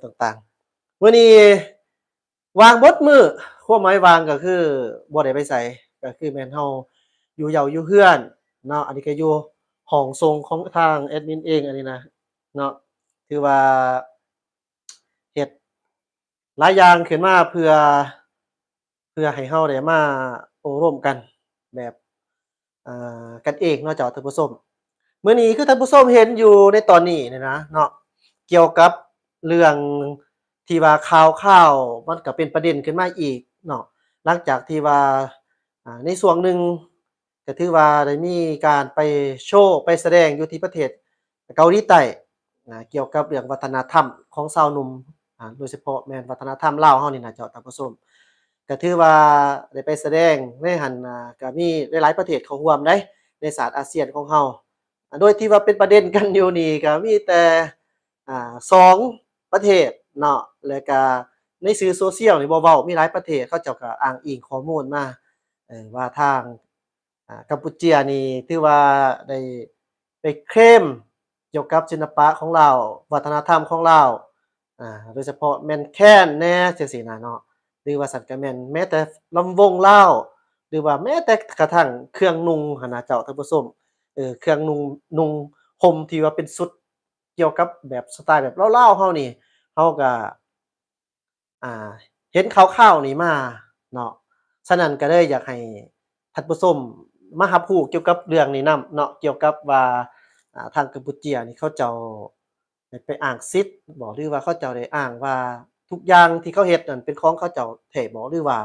ต่างๆมื้อนี้วางเบิดมื้อความหมายวางก็คือบ่ได้ไปไสก็คือแม่นเฮาอยู่เหย้าอยู่เรือนเนาะอันนี้ก็อยู่ห้องส่งของทางแอดมินเองอันนี้นะเนาะถือว่าเฮ็ดหลายอย่างขึ้นมาเพื่อให้เฮาได้มาโอ้ร่วมกันแบบกันเองเนาะจ้ะท่านผู้ชมมื้อนี้คือท่านผู้ชมเห็นอยู่ในตอนนี้เนี่ยนะเนาะเกี่ยวกับเรื่องที่ว่าข่าวๆมันก็เป็นประเด็นขึ้นมาอีกเนาะหลังจากที่ว่าในช่วงหนึ่งก็ถือว่าได้มีการไปโชว์ไปแสดงอยู่ที่ประเทศเกาหลีใต้เกี่ยวกับเรื่องวัฒนธรรมของชาวหนุ่มโดยเฉพาะแม่นวัฒนธรรมลาวเฮานี่น่ะเจ้าท่านผู้ชม ก็ถือว่าได้ไปแสดงในหั้นก็มีหลายๆประเทศเข้าร่วมเดะในศาสตร์อาเซียนของเราโดยที่ว่าเป็นประเด็นกันอยู่นี่ก็มีแต่2ประเทศเนาะแล้วก็ในสื่อ social นี่บ่เว้ามีหลายประเทศเขาเจ้าก็อ้างอิงข้อมูลมาว่าทางกัมพูเชียนี่ถือว่าได้ไปเคลมเกี่ยวกับศิลปะของลาววัฒนธรรมของลาวโดยเฉพาะแม่นแค้นแหน่จังซี้น่ะเนาะ หรือว่าสันก็แม่นแม้แต่ลำวงลาวหรือว่าแม้แต่กระทั่งเครื่องนุ่งหั้นน่ะเจ้าท่านผู้ชมเครื่องนุ่งห่มที่ว่าเป็นชุดเกี่ยวกับแบบสไตล์แบบลาวๆเฮานี่เราก็อ่าเห็นคร่าวๆนี่มาเนาะฉะนั้นก็เลยอยากให้ท่านผู้ชมมารับรู้เกี่ยวกับเรื่องนี้นำเนาะเกี่ยวกับว่าทางกัมพูเชียนี่เขาเจ้าได้ไปอ้างสิทธิ์บ่หรือว่าเขาเจ้าได้อ้างว่า ทุกอย่างที่เขาเฮ็ดนั่นเป็นของเขาเจ้าแท้บ่หรือว่า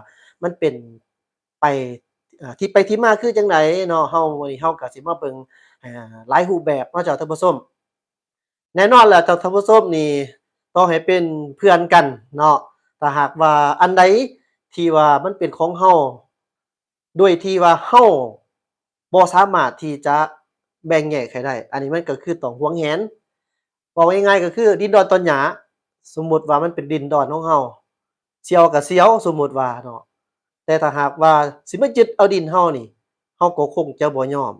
มันเป็นไปที่ไปที่มาคือจั่งใดเนาะวันนี้เราก็สิมาเบิ่งหลายรูปแบบเนาะเจ้าท่านผู้ชมแน่นอนแหละเจ้าท่านผู้ชมนี่ต่อให้เป็นเพื่อนกันเนาะถ้าหากว่าอันใดที่ว่ามันเป็นของเราด้วยที่ว่าเราบ่สามารถที่จะแบ่งแยกให้ได้อันนี้มันก็คือต้องหวงแหนเว้าง่ายๆก็คือดินดอนตอนหญ้า สมมุติว่ามันเป็นดินดอนของเราเสี่ยวก็เสี่ยวสมมุติว่าเนาะแต่ถ้าหากว่าสิมายึดเอาดินเรานี่เราก็คงจะบ่ยอม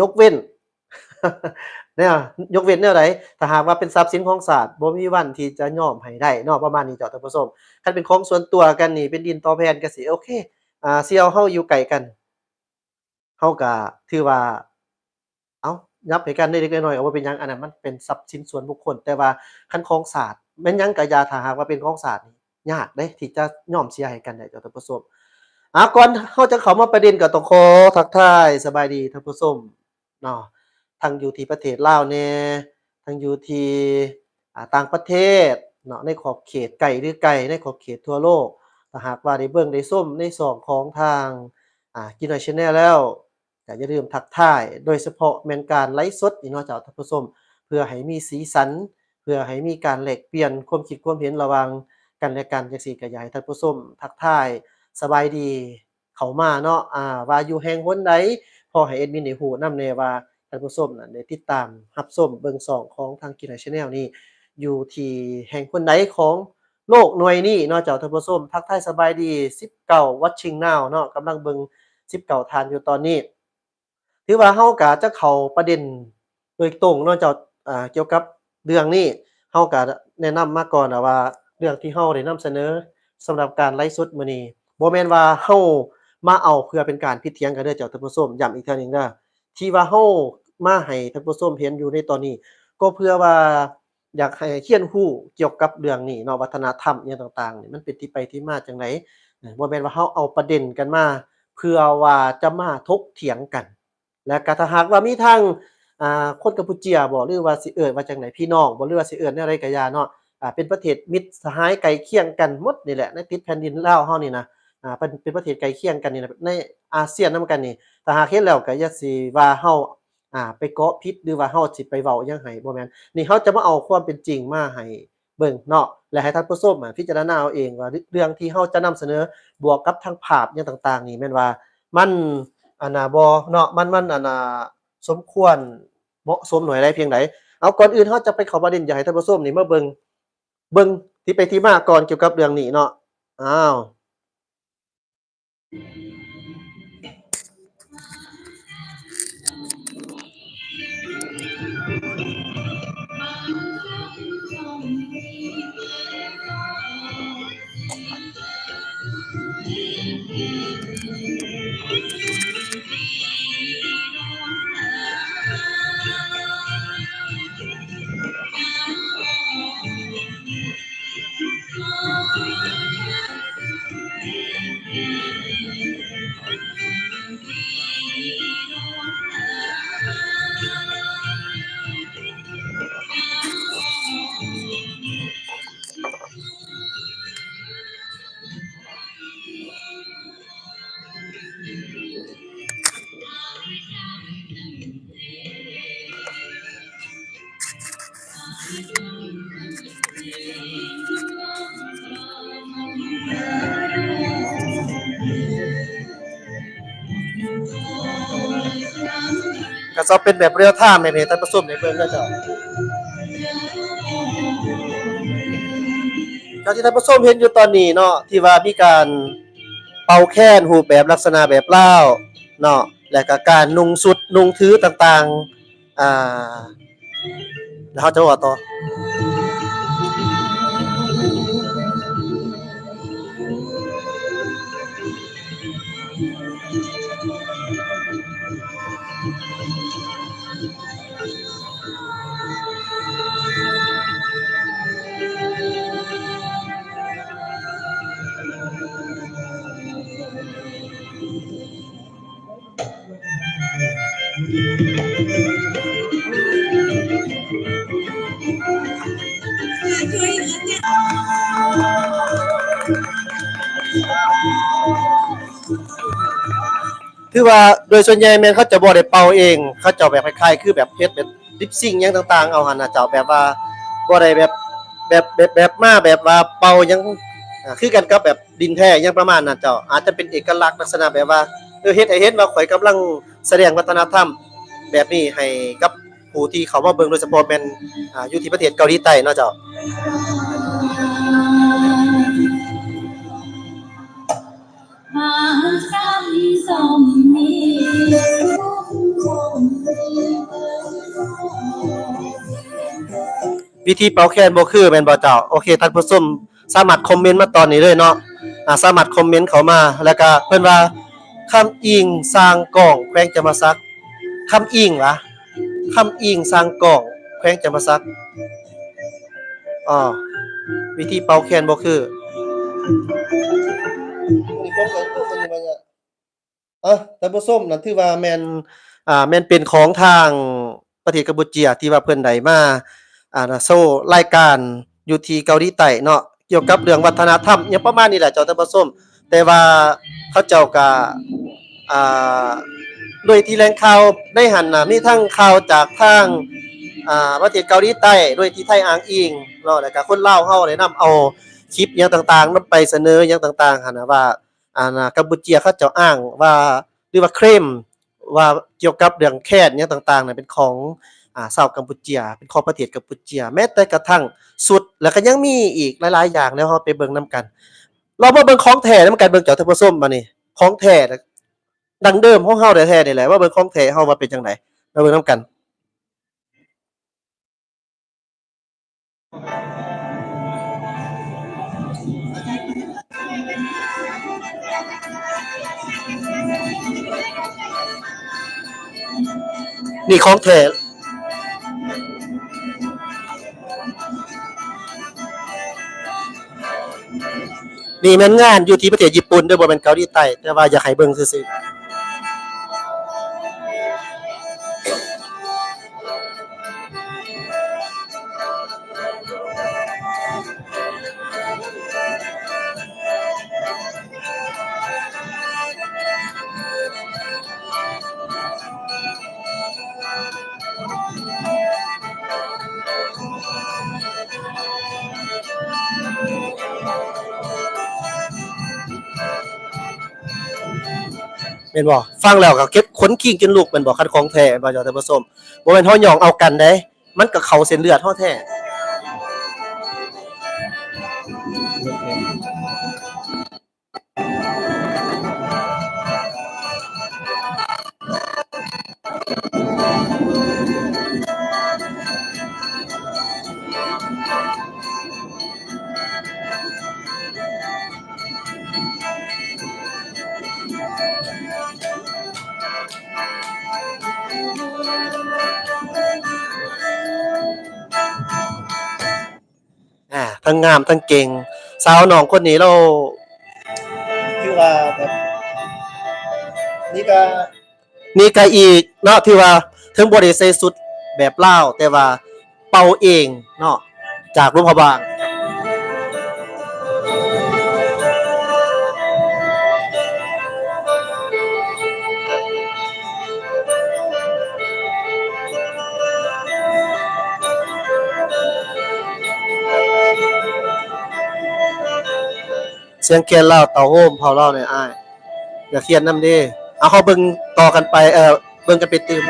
ยกเว้นเนี่ยยกเว้นแนวใดถ้าหากว่าเป็นทรัพย์สินของศาลบ่มีวันที่จะยอมให้ได้เนาะประมาณนี้เจ้าท่านผู้ชมคันเป็นของส่วนตัวกันนี่เป็นดินต่อแผ่นก็สิโอเคเสี่ยวเราอยู่ไกลกันเราก็ถือว่า เอ้ายับให้กันเล็กๆน้อยๆก็บ่เป็นหยังอันนั้นมันเป็นทรัพย์สินส่วนบุคคลแต่ว่าคันของศาลแม่นหยังก็อย่าถ้าหากว่าเป็นของศาลนี่ยากเดะที่จะยอมเสียให้กันได้เจ้าท่านผู้ชมก่อนเราจะเข้ามาประเด็นก็ต้องขอทักทายสบายดีท่านผู้ชมเนาะทั้งอยู่ที่ประเทศลาวแหน่ทั้งอยู่ที่ต่างประเทศเนาะในขอบเขตใกล้หรือไกลในขอบเขตทั่วโลกถ้าหากว่าได้เบิ่งได้ชมในช่องของทางKey Noise Channel แล้ว ก็อย่าลืมทักทายโดยเฉพาะแม่นการไลฟ์สดนี่เนาะเจ้าท่านผู้ชมเพื่อให้มีสีสันเพื่อให้มีการแลกเปลี่ยนความคิดความเห็นระหว่างกันและกันจังซี้ก็อยากให้ท่านผู้ชมทักทายสบายดีเข้ามาเนาะว่าอยู่แห่งหนใดพอให้แอดมินได้รู้นำแหน่ว่าท่านผู้ชมน่ะได้ติดตามรับชมเบิ่งช่องของทาง Kina Channel นี่อยู่ที่แห่งหนใดของโลกหน่วยนี้เนาะเจ้าท่านผู้ชมทักทายสบายดี19 watching now เนาะกำลังเบิ่ง19ท่านอยู่ตอนนี้ ถือว่าเราก็จะเข้าประเด็นโดยตรงเนาะเจ้าเกี่ยวกับเรื่องนี้เราก็แนะนำมาก่อนน่ะว่าเรื่องที่เราได้นำเสนอสำหรับการไลฟ์สดมื้อนี้บ่แม่นว่าเรามาเอาเพื่อเป็นการผิดเถียงกันเด้อเจ้าท่านผู้ชมย้ำอีกเทื่อหนึ่งเด้อที่ว่าเรามาให้ท่านผู้ชมเห็นอยู่ในตอนนี้ก็เพื่อว่าอยากให้เรียนรู้เกี่ยวกับเรื่องนี้เนาะวัฒนธรรมอิหยังต่างๆนี่มันเป็นที่ไปที่มาจั่งใดบ่แม่นว่าเราเอาประเด็นกันมาเพื่อว่าจะมาถกเถียงกัน และก็ถ้าหากว่ามีทางคนกัมพูเชียบ่หรือว่าสิเอิ้นว่าจั่งใดพี่น้องบ่หรือว่าสิเอิ้นแนวใดก็อย่าเนาะเป็นประเทศมิตรสหายใกล้เคียงกันหมดนี่แหละในติดแผ่นดินลาวเฮานี่นะเป็นประเทศใกล้เคียงกันนี่นะในอาเซียนนำกันนี่ถ้าหากเห็นแล้วก็อย่าสิว่าเฮาไปเกาะผิดหรือว่าเฮาสิไปเว้าหยังให้บ่แม่นนี่เฮาจะมาเอาความเป็นจริงมาให้เบิ่งเนาะและให้ท่านผู้ชมพิจารณาเอาเองว่าเรื่องที่เฮาจะนำเสนอบวกกับทางภาพอิหยังต่างๆนี่แม่นว่ามัน อันน่ะบ่เนาะมันอันน่ะสมควรเหมาะสมหน่วยใดเพียงใดเอาก่อนอื่นเราจะไปเข้าประเด็นอยากให้ท่านผู้ชมนี่มาเบิ่งที่ไปที่มาก่อนเกี่ยวกับเรื่องนี้เนาะอ้าว ก็จะเป็นแบบเรียลไทม์ให้ท่านผู้ชมได้เบิ่งเด้อเจ้าก็ที่ท่านผู้ชมเห็นอยู่ตอนนี้เนาะที่ว่ามีการเป่าแค้นรูปแบบลักษณะแบบลาวเนาะและก็การนุ่งสุดนุ่งถือต่างๆแล้วเขาจะว่าต่อ คือว่าโดยส่วนใหญ่แม่นเขาจะบ่ได้เป่าเองเขาเจ้าแบบคล้ายๆคือแบบเฮ็ดแบบลิปซิงค์หยังต่างๆเอาหั่นน่ะเจ้าแบบว่าบ่ได้แบบมาแบบว่าเป่าหยังคือกันกับแบบดินแท้หยังประมาณนั้นเจ้าอาจจะเป็นเอกลักษณ์ลักษณะแบบว่าเฮ็ดให้เห็นว่าข้อยกำลังแสดงวัฒนธรรมแบบนี้ให้กับผู้ที่เขามาเบิ่งโดยเฉพาะแม่นอยู่ที่ประเทศเกาหลีใต้เนาะเจ้า วิธีเป่าแคนบ่คือแม่นบ่เจ้าโอเคท่านผู้ชมสามารถคอมเมนต์มาตอนนี้เลยเนาะสามารถคอมเมนต์เข้ามาแล้วก็เพิ่นว่าคำอิงสร้างกองแขวงจำปาสักคำอิงวะคำอิงสร้างกองแขวงจำปาสักอ้อวิธีเป่าแคนบ่คือนี่ผมก็ตัวนี้ว่าท่านผู้ชมนั่นถือว่าแม่นเป็นของทางประเทศกัมพูเชียที่ว่าเพิ่นได้มาโชว์รายการอยู่ที่เกาหลีใต้เนาะเกี่ยวกับเรื่องวัฒนธรรมหยังประมาณนี้แหละเจ้าท่านผู้ชมแต่ว่าเขาเจ้าก็อ่าโดยที่แหล่งข่าวในหั้นน่ะมีทั้งข่าวจากทางประเทศเกาหลีใต้โดยที่ไทยอ้างอิงเนาะแล้วก็คนลาวเฮาได้นำเอาคลิปหยังต่างๆนำไปเสนอหยังต่างๆหั่นน่ะว่ากัมพูเชียเขาเจ้าอ้างว่าหรือว่าเคลมว่าเกี่ยวกับเรื่องแค้นหยังต่างๆน่ะเป็นของชาวกัมพูเชียเป็นของประเทศกัมพูเชียแม้แต่กระทั่งสุดแล้วก็ยังมีอีกหลายๆอย่างแล้วเราไปเบิ่งนํกันเรามาเบิ่งของแท้นํกันเบิ่งเจ้าท่านผู้ชมบัดนี้ของแท้ดั้งเดิมของเฮาแท้ๆนี่แหละว่าเบิ่งของแท้เฮาว่าเป็นจังไดมาเบิ่งนํกันนี่ของแท้นี่แม่นงานอยู่ที่ประเทศญี่ปุ่นเด้อบ่แม่นเกาหลีใต้แต่ว่าอยากให้เบิ่งซื่อๆแม่นบ่ฟังแล้วก็เก็บขนคิงจนลุกแม่นบ่คันของแท้แม่นบ่เจ้าท่านผู้ชมบ่แม่นเฮาหยองเอากันเด้มันก็เข้าเส้นเลือดเฮาแท้ทั้งงามทั้งเก่งสาวน้องคนนี้เราคือว่าแบบนี่ก็นี่ก็อีกเนาะที่ว่าถึงบ่ได้ใส่สุดแบบลาวแต่ว่าเป่าเองเนาะจากหลวงพระบางเสียงแคนลาวเต่าโฮมเผาลาวเนี่ยอ้ายอย่าเครียดนำเด้เอาเขาเบิ่งต่อกันไป เบิ่งกันเป็นตื่ม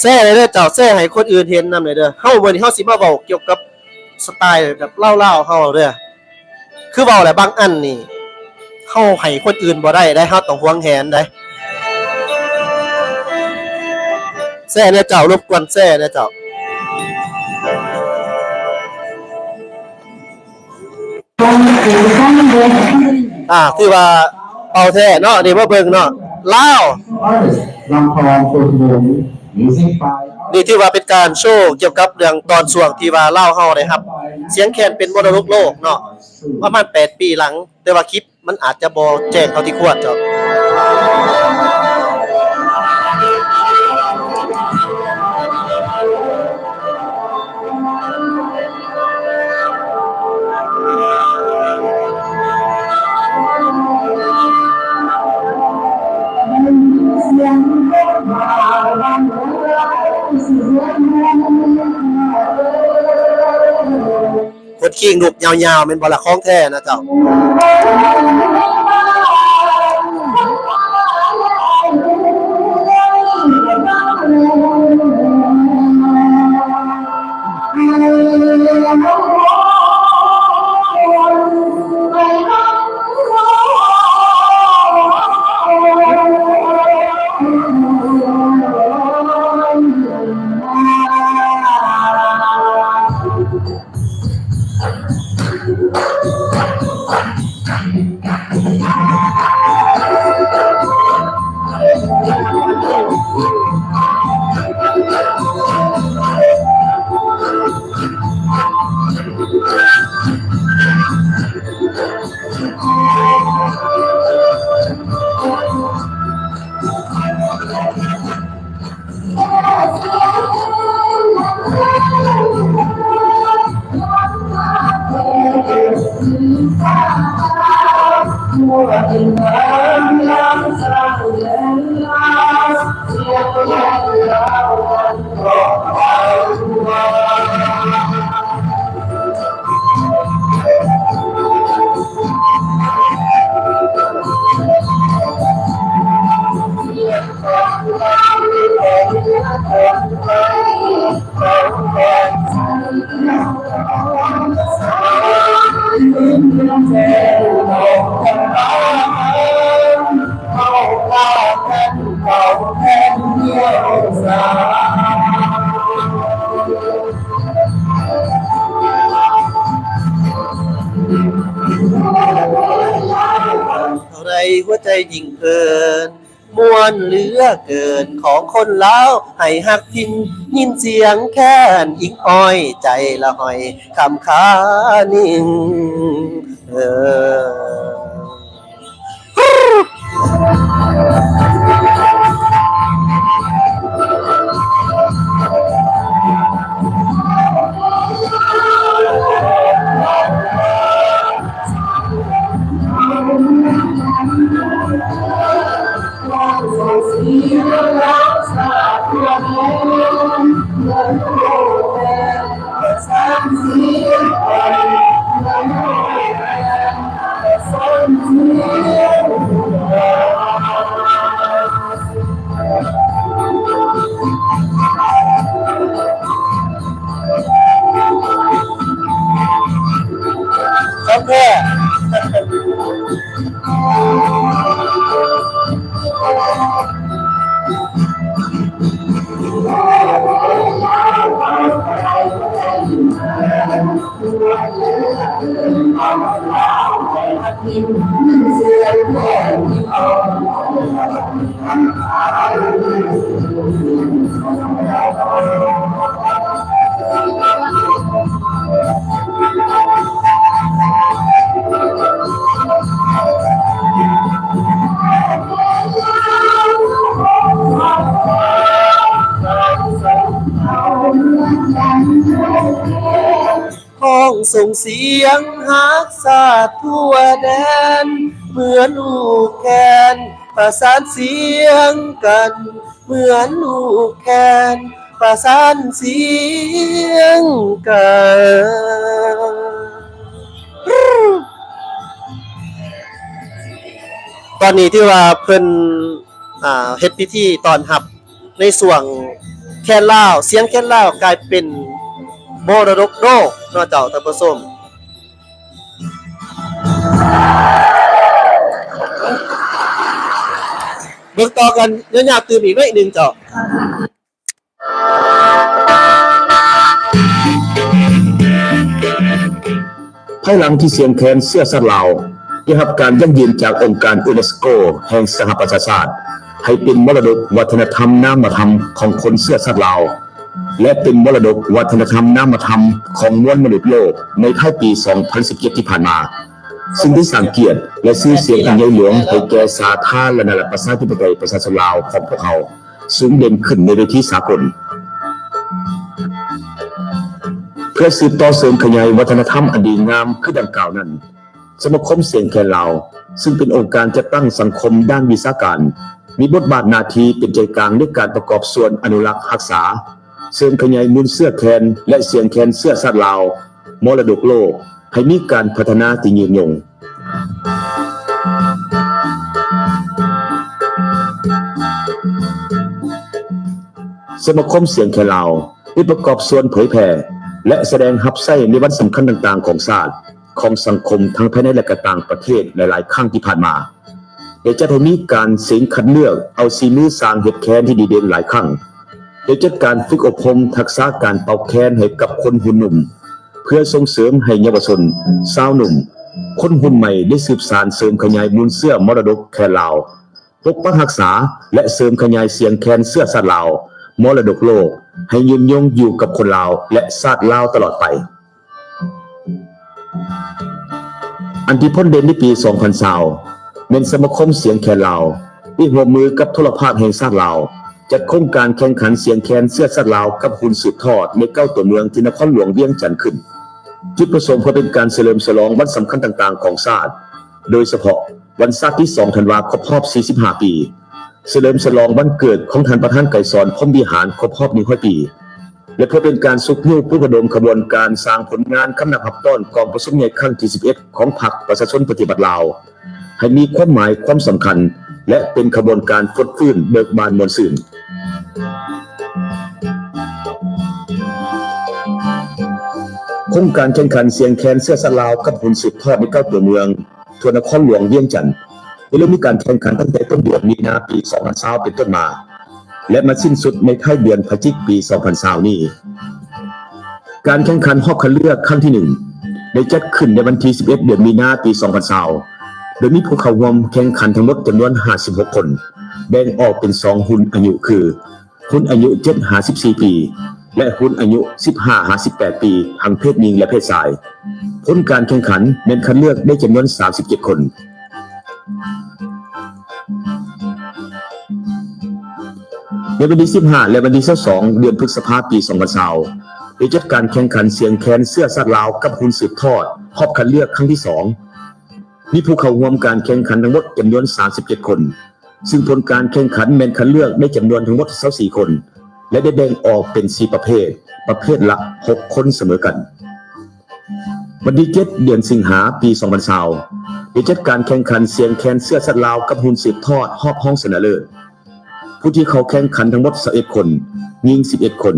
แซ่เลยเด้อเจ้าแซ่ให้คนอื่นเห็นนำเลยเด้อเฮามื้อนี้เฮาสิมาเว้าเกี่ยวกับสไตล์แบบเล่าๆเฮาเด้อคือเว้าแหละบางอันนี่เฮาให้คนอื่นบ่ได้เฮาต้องหวงแหนได้แซ่เด้อเจ้ารบกวนแซ่เด้อเจ้าคือว่าเป่าแท้เนาะนี่มาเบิ่งเนาะลาวลำพองโคตรวงมิวสิกไฟนี่ที่ว่าเป็นการโชว์เกี่ยวกับเรื่องตอนช่วงที่ว่าลาวเฮาได้ครับเสียงแคนเป็นมรดกโลกเนาะประมาณ8ปีหลังแต่ว่าคลิปมันอาจจะบ่แจ้งเท่าที่ควรเจ้าคนขี้งุบยาวๆเป็นบ่ละของแท้นะเจ้าอะไรหัวใจยิ่งเกินมวนเหลือเกินของคนลาวให้ฮักพินยินเสียงแค้นอิงอ้อยใจละหอยคำค้านิ่งโอเคห้องส่งเสียงฮักซาทั่วแดนเหมือนลูกแคนประสานเสียงกันเหมือนลูกแคนประสานเสียงกัน ตอนนี้ที่ว่าเพิ่นเฮ็ดพิธีต้อนรับในส่วงแคนลาวเสียงแคนลาวกลายเป็นมรดกโลกเนาะเจ้าท่านผู้ชมเบิ่งต่อกันยาวๆตื่มอีกหน่อยหนึงเจ้าภายหลังที่เสียงแคนเสื้อสัตว์ลาวได้รับการยั่งยืนจากองค์การยูเนสโกแห่งสหประชาชาติให้เป็นมรดกวัฒนธรรมนามธรรมของคนเสื้อสัตว์ลาวและเป็นมรดกวัฒนธรรมนามธรรมของมวลมนุษย์โลกในท้ายปี 2017 ที่ผ่านมาซึ่งได้สร้างเกียรติและชื่อเสียงอันใหญ่หลวงให้แก่สาธารณรัฐประชาธิปไตยประชาชนลาวของพวกเขาสูงเด่นขึ้นในเวทีสากลเพื่อสืบต่อเสริมขยายวัฒนธรรมอันดีงามคือดังกล่าวนั้นสมาคมเสียงแคนลาวซึ่งเป็นองค์การจัดตั้งสังคมด้านวิชาการมีบทบาทหน้าที่เป็นใจกลางในการประกอบส่วนอนุรักษ์รักษาเสริมขยายมูลเสื้อแคนและเสียงแคนเสื้อสัตว์ลาวมรดกโลกให้มีการพัฒนาที่ยืนยงสมาคมเสียงแคนลาวได้ประกอบส่วนเผยแผ่และแสดงรับใช้ในวันสำคัญต่างๆของชาติของสังคมทั้งภายในและก็ต่างประเทศหลายๆครั้งที่ผ่านมาได้จัดให้มีการเสียงคัดเลือกเอาสีมือสร้างเฮ็ดแคนที่ดีเด่นหลายครั้งได้จัดการฝึกอบรมทักษะการเป่าแคนให้กับคนหุ่นหนุ่มเพื่อส่งเสริมให้เยาวชนสาวหนุ่มคนหุ่นใหม่ได้สืบสานเสริมขยายมูลเสื้อมรดกแคนลาวปกปักรักษาและเสริมขยายเสียงแคนเสื้อสัตว์ลาวมรดกโลกให้ยืนยงอยู่กับคนลาวและชาติลาวตลอดไปอันที่พ้นเด่นในปี 2020เป็นสมาคมเสียงแคนลาวที่ร่วมมือกับโทรภาพแห่งชาติลาวจัดโครงการแข่งขันเสียงแคนเสื้อสัตว์ลาวกับหุ่นสืบทอดใน9ตัวเมืองที่นครหลวงเวียงจันทน์ขึ้นจุดประสงค์เพื่อเป็นการเฉลิมฉลองวันสำคัญต่างๆของชาติโดยเฉพาะวันชาติที่2ธันวาคมครบรอบ45ปีเฉลิมฉลองวันเกิดของท่านประธานไกรสอนพรหมวิหารครบรอบ100ปีและเพื่อเป็นการสุขนิ้วผู้ระดมขบวนการสร้างผลงานคำนับรับต้อนกองประชุมใหญ่ครั้งที่11ของพรรคประชาชนปฏิบัติลาวให้มีความหมายความสำคัญและเป็นขบวนการฟดฟื้นเบิกบานมวลซื่นโครงการแข่งขันเสียงแคนเสื้อสัตว์ลาวกับหุ่นสืบทอดใน9ตัวเมืองทั่วนครหลวงเวียงจันทน์ได้เริ่มมีการแข่งขันตั้งแต่ต้นเดือนมีนาปี 2020 เป็นต้นมาและมาสิ้นสุดในท้ายเดือนพฤศจิกายนปี 2020 นี้การแข่งขันรอบคัดเลือกครั้งที่1ได้จัดขึ้นในวันที่11 เดือนมีนาปี 2020 โดยมีผู้เข้าร่วมแข่งขันทั้งหมดจำนวน56คนแบ่งออกเป็น2หุ่นอายุคือหุ่นอายุ7-54 ปีและหุ่นอายุ15-58 ปีทั้งเพศหญิงและเพศชายผลการแข่งขันเป็นคัดเลือกได้จำนวน37คนในวันที่15และวันที่22เดือนพฤษภาคมปี 2020ได้จัดการแข่งขันเสียงแคนเสื้อสัตว์ลาวกับหุ่นสืบทอดรอบคัดเลือกครั้งที่2มีผู้เข้าร่วมการแข่งขันทั้งหมดจำนวน37คนซึ่งผลการแข่งขันแบ่งคัดเลือกได้จำนวนทั้งหมด24คนและได้แบ่งออกเป็น4ประเภทละ6คนเสมอกันวันที่7เดือนสิงหาคมปี 2020ได้จัดการแข่งขันเสียงแคนเสื้อสัตว์ลาวกับหุ่นสืบทอดรอบห้องชนะเลิศผู้ที่เข้าแข่งขันทั้งหมด21คนหญิง11คน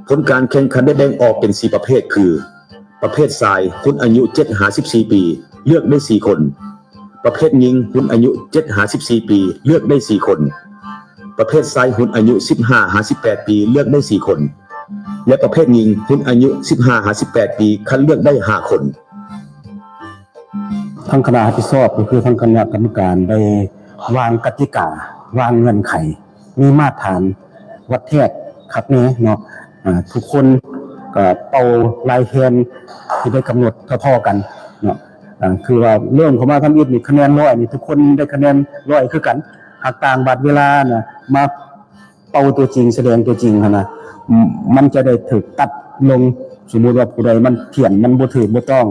ผลการแข่งขันได้แบ่งออกเป็น4ประเภทคือประเภทชายหุ่นอายุ7-54 ปีเลือกได้4คนประเภทหญิงหุ่นอายุ7-54 ปีเลือกได้4คนประเภทชายหุ่นอายุ15-58 ปีเลือกได้4คนและประเภทหญิงหุ่นอายุ15-58 ปีคัดเลือกได้5คนทางคณะรับผิดชอบก็คือทางคณะกรรมการได้วางกติกาวางเงื่อนไขมีมาตรฐานวัดแทกครับนี้เนาะทุกคนก็เป่าลายแคนที่ได้กำหนดเท่าๆกันเนาะคือว่าเรื่องของมาทำอิฐนี่คะแนน100นี่ทุกคนได้คะแนน100คือกันหากต่างบัดเวลาน่ะมาเป่าตัวจริงแสดงตัวจริงนะมันจะได้ถูกตัดลงสมมุติว่าผู้ใดมันเถียนมันบ่ถูกบ่ต้อง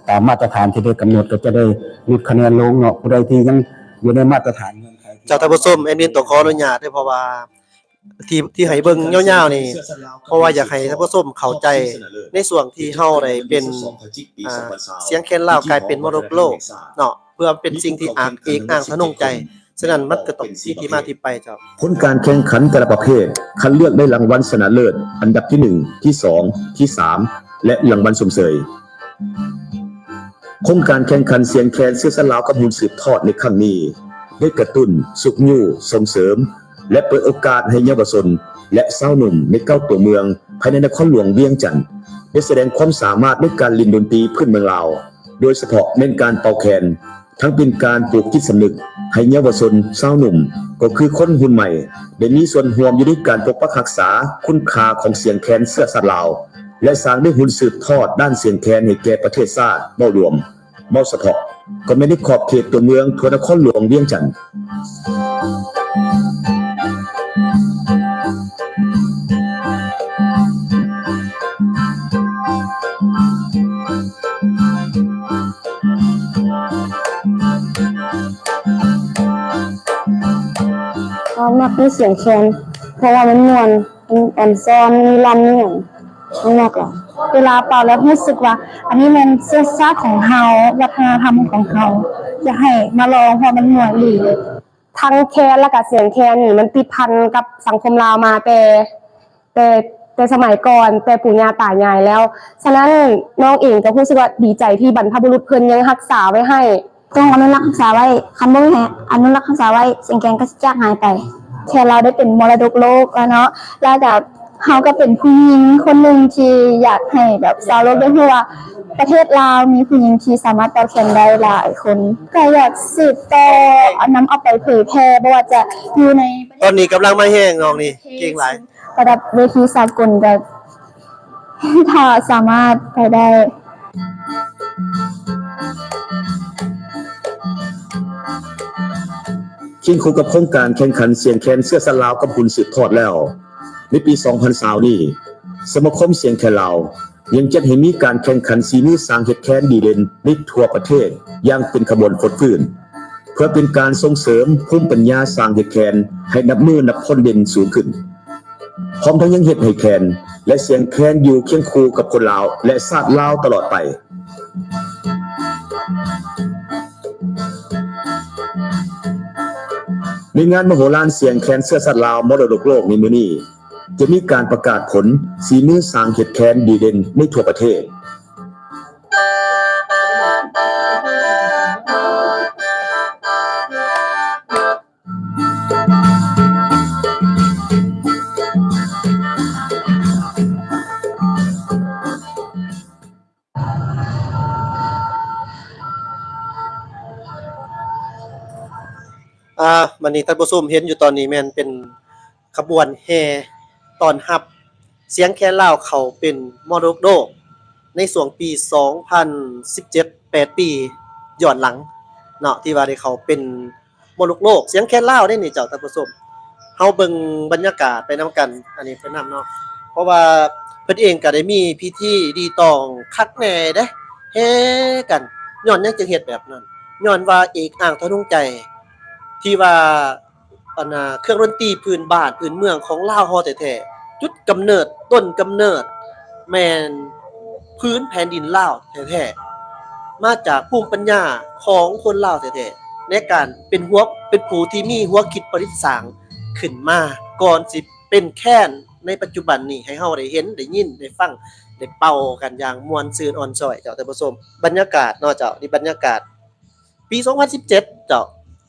ตามมาตรฐานที่ได้กำหนดก็จะได้ลดคะแนนลงเนาะผู้ใดที่ยังอยู่ในมาตรฐานเงื่อนไขเจ้าท่านผู้ชมแอดมินต้องขออนุญาตด้วยเพราะว่าที่ให้เบิ่งยาวๆนี่เพราะว่าอยากให้ท่านผู้ชมเข้าใจในส่วนที่เฮาได้เป็นเสียงแคนลาวกลายเป็นมรดกโลกเนาะ เพื่อเป็นสิ่งที่เอกอ้างทะนงใจฉะนั้นมันก็ต้องมีที่มาที่ไปเจ้า ผลการแข่งขันแต่ละประเภทคัดเลือกได้รางวัลชนะเลิศอันดับที่ 1 ที่ 2 ที่ 3 และรางวัลสมเสยโครงการแข่งขันเสียงแคนเสื้อสลาวกับมูลสืบทอดในครั้งนี้ได้กระตุ้นสุขยู่ส่งเสริมและเปิดโอกาสให้เยาวชนและสาวหนุ่มในเก้าตัวเมืองภายในนครหลวงเวียงจันทร์ได้แสดงความสามารถในการเล่นดนตรีพื้นเมืองลาวโดยเฉพาะในการเป่าแคนทั้งเป็นการปลูกจิตสำนึกให้เยาวชนสาวหนุ่มก็คือคนรุ่นใหม่ได้มีส่วนร่วมอยู่ในการปกปักรักษาคุณค่าของเสียงแคนเสื้อสัตว์ลาวและสร้างได้หุ่นสืบทอดด้านเสียงแคนให้แก่ประเทศชาติเบ้ารวมเบ้าเฉพาะก็ไม่ได้ขอบเขตตัวเมืองทั่วนครหลวงเวียงจันทร์ มักมีเสียงแคนเพราะว่ามันม่วนมันอ่อนซ้อนมีลำนี่หยังมันมากหรอเวลาเป่าแล้วรู้สึกว่า อันนี้มันเสื้อซาของเฮาวัฒนธรรมของเฮาอยากให้มาลองเพราะมันม่วนอีหลีเลยทั้งแคนและก็เสียงแคนนี่มันติดพันกับสังคมลาวมาแต่สมัยก่อนแต่ปู่ย่าตายายแล้วฉะนั้นน้องเองก็รู้สึกว่าดีใจที่บรรพบุรุษเพิ่นยังรักษาไว้ให้ต้องอนุรักษ์รักษาไว้คันบ่ให้อนุรักษ์รักษาไว้เสียงแคนก็จะจางหายไปแค่เราได้เป็นมรดกโลกแล้วเนาะแล้วแบบเฮาก็เป็นผู้หญิงคนหนึ่งที่อยากให้แบบชาวโลกได้รู้ว่าประเทศลาวมีผู้หญิงที่สามารถเป่าแคนได้หลายคนก็อยากสืบต่อนำเอาไปเผยแพร่บ่ว่าจะอยู่ใน ตอนนี้กำลังมาแห้งน้องนี่เก่งหลาย ระดับเวทีสากลก็ ถ้าสามารถไปได้ เคียงคู่กับโครงการแข่งขันเสียงแคนเสื้อสลาวกับหุ่นสืบทอดแล้วในปี 2020 นี้สมาคมเสียงแคนลาวยังจัดให้มีการแข่งขันสีมือสร้างเฮ็ดแคนดีเด่นในทั่วประเทศอย่างเป็นขบวนฟดฟื้นเพื่อเป็นการส่งเสริมภูมิปัญญาสร้างเฮ็ดแคนให้นับมือนับคนเด่นสูงขึ้นพร้อมทั้งยังเฮ็ดให้แคนและเสียงแคนอยู่เคียงคู่กับคนลาวและชาติลาวตลอดไปในงานมโหฬารเสียงแคนเสื้อสัตว์ลาวมรดกโลกในมื้อนี้จะมีการประกาศผลสีมือสร้างเฮ็ดแคนดีเด่นในทั่วประเทศวันนี้ท่านผู้ชมเห็นอยู่ตอนนี้แม่นเป็นขบวนแห่ต้อนรับเสียงแคนลาวเขาเป็นมรดกโลกในช่วงปี 2017 8 ปีย้อนหลังเนาะที่ว่าได้เขาเป็นมรดกโลกเสียงแคนลาวได้นี่เจ้าท่านผู้ชมเฮาเบิ่งบรรยากาศไปนํกันอันนี้ไปนํเนาะเพราะว่าเพิ่นเองก็ได้มีพิธีดีตองคักแน่เด้แฮ่กันย้อนหยังจึงเฮ็ดแบบนั้นย้อนว่าเอกอ้างทะนงใจที่ว่าเครื่องดนตรีพื้นบ้านพื้นเมืองของลาวเฮาแท้ๆจุดกำเนิดต้นกำเนิดแม่นพื้นแผ่นดินลาวแท้ๆมาจากภูมิปัญญาของคนลาวแท้ๆในการเป็นผู้ที่มีหัวคิดประดิษฐ์สร้างขึ้นมาก่อนสิเป็นแค้นในปัจจุบันนี้ให้เฮาได้เห็นได้ยินได้ฟังได้เป่ากันอย่างม่วนซื่นอ่อนช้อยเจ้าท่านผู้ชมบรรยากาศเนาะเจ้านี่บรรยากาศปี 2017 เจ้า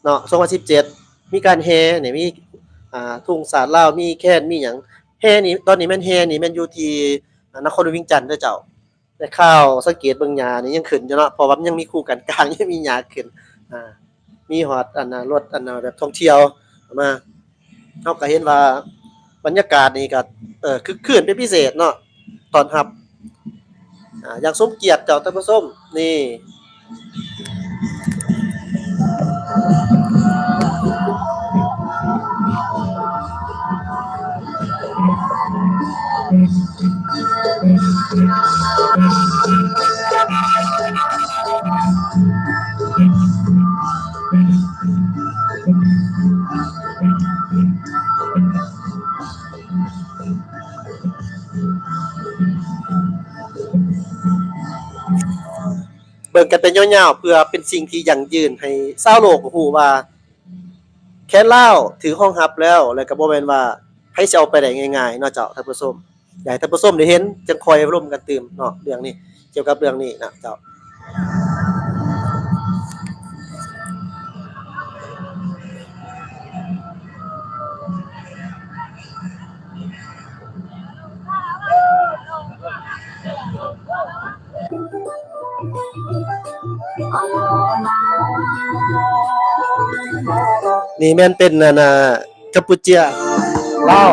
เนาะ2017มีการแห่นี่มีทุ่งสาลาวมีแค้นมีหยังแห่นี่ตอนนี้แม่นแห่นี่แม่นอยู่ที่นครหลวงเวียงจันทน์เด้อเจ้าแต่ข้าวสังเกตเบิ่งหญ้านี่ยังขึ้นอยู่เนาะเพราะว่ามันยังมีคู่กันกลางยังมีหญ้าขึ้นมีฮอดรถแบบท่องเที่ยวมาเฮาก็เห็นว่าบรรยากาศนี่ก็คึกคืนเป็นพิเศษเนาะต้อนรับอย่างสมเกียรติเจ้าท่านผู้ชมนี่ บ บิ่งกันเป็นยาวๆเพื่อเป็นสิ่งที่ยั่งยืนให้ชาวโลกฮู้ว่าแคนลาวถือครองรับแล้วก็บ่แม่นว่าไผสิเอาไปได้ง่ายๆเนาะเจ้าท่านผู้ชมอยากให้ท่านผู้ชมได้เห็นจังค่อยร่วมกันตื่มเนาะเรื่องนี้เกี่ยวกับเรื่องนี้นะเจ้านี่แม่นเป็นนั่นน่ะกัมพูเชียลาว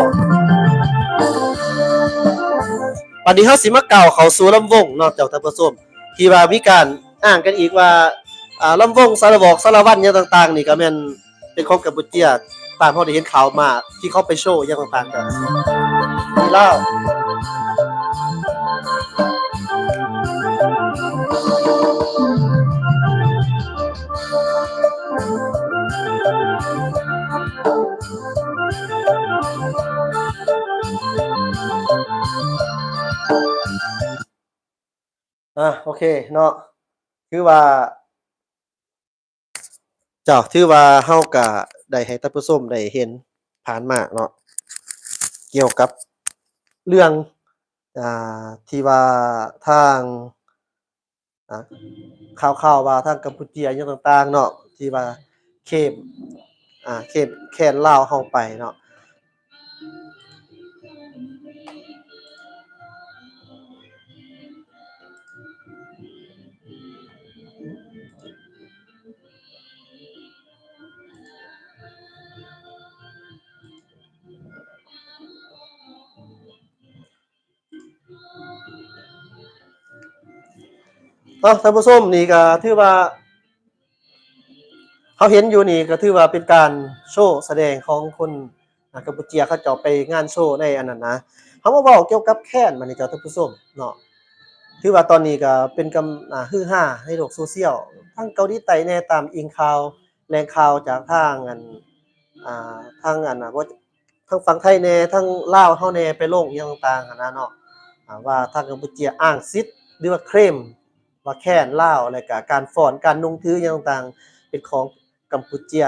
วันนี้เฮาสิมาก้าวเข้าสู่ลำวงเนาะเจ้าท่านผู้ชมที่ว่ามีการอ้างกันอีกว่าลำวงสารบอกสารวัตรหยังต่างๆนี่ก็แม่นเป็นของกัมพูเชียตามเฮาได้เห็นข่าวมาที่เขาไปโชว์หยังต่างๆกันที่ลาวโอเคเนาะคือว่าถือว่าเฮาก็ได้ให้ท่านผู้ชมได้เห็นผ่านมาเนาะเกี่ยวกับเรื่องที่ว่าทางข่าวๆว่าทางกัมพูเชียหยังต่างๆเนาะที่ว่าเข้มเข้มแค้นลาวเฮาไปเนาะท่านผู้ชมนี่ก็ถือว่าเขาเห็นอยู่นี่ก็ถือว่าเป็นการโชว์แสดงของคนกัมพูเชียเขาเจ้าไปงานโชว์ในอันนั้นนะเขามาเว้าเกี่ยวกับแค้นมานี่เจ้าท่านผู้ชมเนาะถือว่าตอนนี้ก็เป็นฮือฮาในโลกโซเชียลทั้งเกาหลีใต้แน่ตามอิงข่าวแหล่งข่าวจากทางทางว่าทางฝั่งไทยแน่ทางลาวเฮาแน่ไปลงอิหยังต่างๆหั้นนะเนาะว่าทางกัมพูเชียอ้างสิทธิ์หรือว่าเคลมว่าแค้นลาวแล้วก็การฟ้อนการนุ่งถือหยังต่างๆเป็นของกัมพูเชีย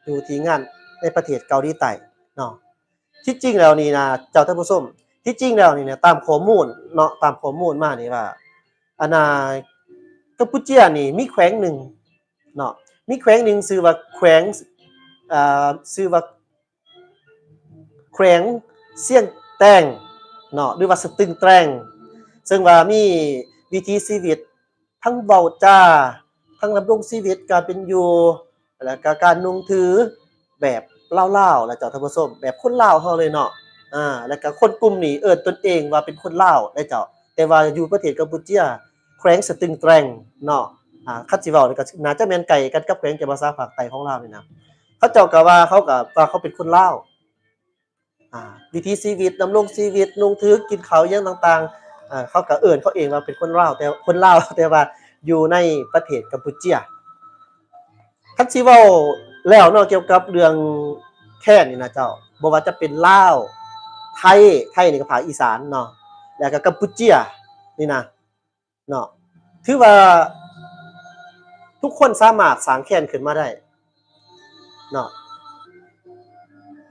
อยู่ที่งานในประเทศเกาหลีใต้เนาะที่จริงแล้วนี่นะเจ้าท่านผู้ชมที่จริงแล้วนี่เนี่ยตามข้อมูลเนาะตามข้อมูลมานี่ว่ากัมพูเชียนี่มีแขวงหนึ่งเนาะมีแขวงหนึ่งชื่อว่าแขวงชื่อว่าแขวงเซียงแต้งเนาะหรือว่าสตึงแตรงซึ่งว่ามีวิถีชีวิตทั้งเว้าจ้าทั้งดำรงชีวิตการเป็นอยู่แล้วก็การนุ่งถือแบบลาวๆแล้วเจ้าท่านผู้ชมแบบคนลาวเฮาเลยเนาะแล้วก็คนกลุ่มนี้เอิ้นตนเองว่าเป็นคนลาวได้เจ้าแต่ว่าอยู่ประเทศกัมพูเชียแขวงสตึงแตรงเนาะคันสิเว้านี่ก็น่าจะแม่นไกลกันกับแขวงภาษาภาคใต้ของลาวนี่นะเขาเจ้าก็ว่าเขาเป็นคนลาววิถีชีวิตดำรงชีวิตนุ่งถือกินข้าวหยังต่างๆเขาก็เอิ้นเขาเองว่าเป็นคนลาวแต่คนลาวแต่ว่าอยู่ในประเทศกัมพูเชียคันสิเว้าแล้วเนาะเกี่ยวกับเรื่องแค้นนี่นะเจ้าบ่ว่าจะเป็นลาวไทยนี่ก็ภาคอีสานเนาะแล้วก็กัมพูเชียนี่นะเนาะถือว่าทุกคนสามารถสร้างแค้นขึ้นมาได้เนาะ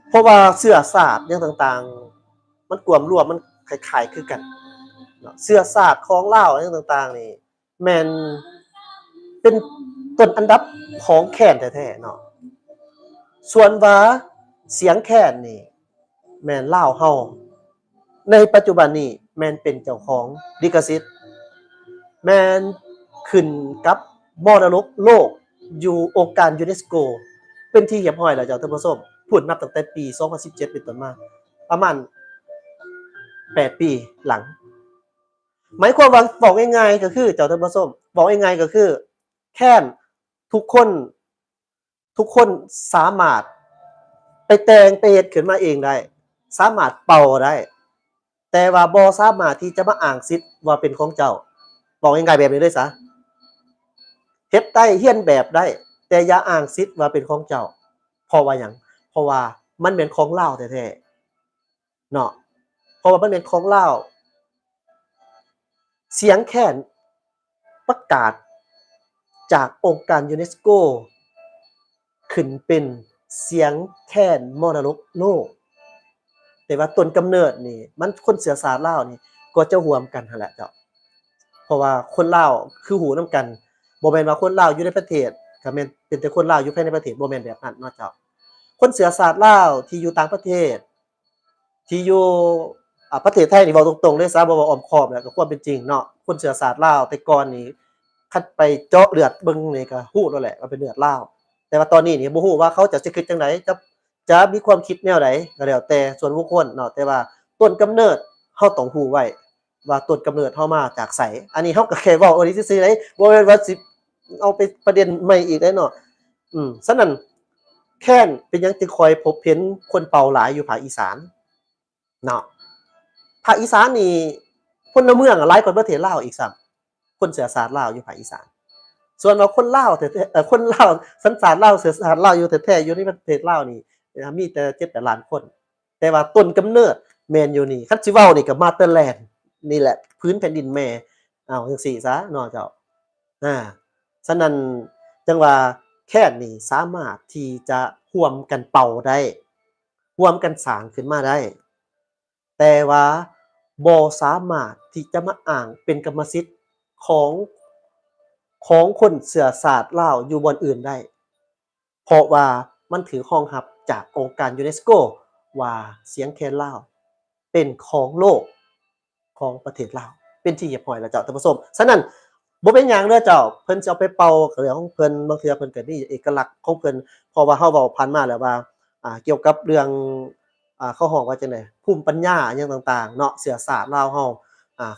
เพราะว่าเชื้อชาติหยังต่างๆมันกวมรวมมันคล้ายๆคือกันเนาะเชื้อชาติของลาวหยังต่างๆนี่แม่นเป็นต้นอันดับของแค้นแท้ๆเนาะส่วนว่าเสียงแค้นนี่แม่นลาวเฮาในปัจจุบันนี้แม่นเป็นเจ้าของลิขสิทธิ์แม่นขึ้นกับมรดกโลกอยู่องค์การยูเนสโกเป็นที่เรียบร้อยแล้วเจ้าท่านผู้ชมพูดนับตั้งแต่ปี2017เป็นต้นมาประมาณ8ปีหลังหมายความว่าบอกง่ายๆก็คือเจ้าท่านผู้ชมบอกง่ายๆก็คือแค้นทุกคนสามารถไปแต่งไปเฮ็ดขึ้นมาเองได้สามารถเป่าได้แต่ว่าบ่สามารถที่จะมาอ้างสิทธิ์ว่าเป็นของเจ้าบอกง่ายๆแบบนี้เลยซะเฮ็ดได้เฮียนแบบได้แต่อย่าอ้างสิทธิ์ว่าเป็นของเจ้าเพราะว่าหยังเพราะว่ามันเป็นของลาวแท้ๆเนาะเพราะว่ามันเป็นของลาวเสียงแค้นประกาศ จากองค์การยูเนสโกขึ้นเป็นเสียงแค้นมรดกโลกแต่ว่าต้นกำเนิดนี่มันคนเชื้อสายลาวนี่ก็จะร่วมกันหั่นแหละเจ้าเพราะว่าคนลาวคือหูนํกันบ่แม่นว่าคนลาวอยู่ในประเทศก็แม่นเป็นแต่คนลาวอยู่ภายในประเทศบ่แม่นแบบนั้นเนาะเจ้าคนเชื้อสายลาวที่อยู่ต่างประเทศที่อยู่ประเทศไทยนี่เว้าตรงๆเลยซะบ่ว่าอ้อมค้อมแล้วก็ความเป็นจริงเนาะคนเชื้อสายลาวแต่ก่อนนี่คันไปเจาะเลือดเบิ่งนี่ก็ฮู้แล้วแหละว่าเป็นเลือดลาวแต่ว่าตอนนี้นี่บ่ฮู้ว่าเขาจะสิคิดจังไดจะมีความคิดแนวใดก็แล้วแต่ส่วนบุคคลเนาะแต่ว่าต้นกำเนิดเฮาต้องรู้ไว้ว่าต้นกำเนิดเฮามาจากไสอันนี้เฮาก็แค่เว้าอันนี้ซื่อๆเดะบ่แม่นว่าสิเอาไปประเด็นใหม่อีกเด้เนาะฉะนั้นแค้นเป็นหยังจึงคอยพบเห็นคนเป่าหลายอยู่ภาคอีสานเนาะภาคอีสานนี่พลเมืองหลายกว่าประเทศลาวอีกซ้ำคนเชื้อสายลาวอยู่ภาคอีสานส่วนว่าคนลาวแท้ๆคนลาวสัญชาติลาวเชื้อสายลาวอยู่แท้ๆอยู่ในประเทศลาวนี่มีแต่7-8ล้านคนแต่ว่าต้นกำเนิดแม่นอยู่นี่คันสิเว้านี่ก็มาแต่แลนด์นี่แหละพื้นแผ่นดินแม่จังซี่ซะเนาะเจ้าฉะนั้นจังว่าแค้นนี่สามารถที่จะร่วมกันเป่าได้ร่วมกันสร้างขึ้นมาได้แต่ว่าบ่สามารถที่จะมาอ้างเป็นกรรมสิทธิ์ของคนเชื้อสายลาวอยู่บ่อนอื่นได้เพราะว่ามันถือครองรับจากองค์การยูเนสโกว่าเสียงแคนลาวเป็นของโลกของประเทศลาวเป็นที่เรียบร้อยแล้วเจ้าท่านผู้ชมฉะนั้นบ่เป็นหยังเด้อเจ้าเพิ่นสิเอาไปเป่าก็เรื่องของเพิ่นบางเทื่อเพิ่นก็มีเอกลักษณ์ของเพิ่นเพราะว่าเฮาเว้าผ่านมาแล้วว่าเกี่ยวกับเรื่องเขาฮ้องว่าจังได๋ภูมิปัญญาอิหยังต่างๆเนาะเชื้อสายลาวเฮา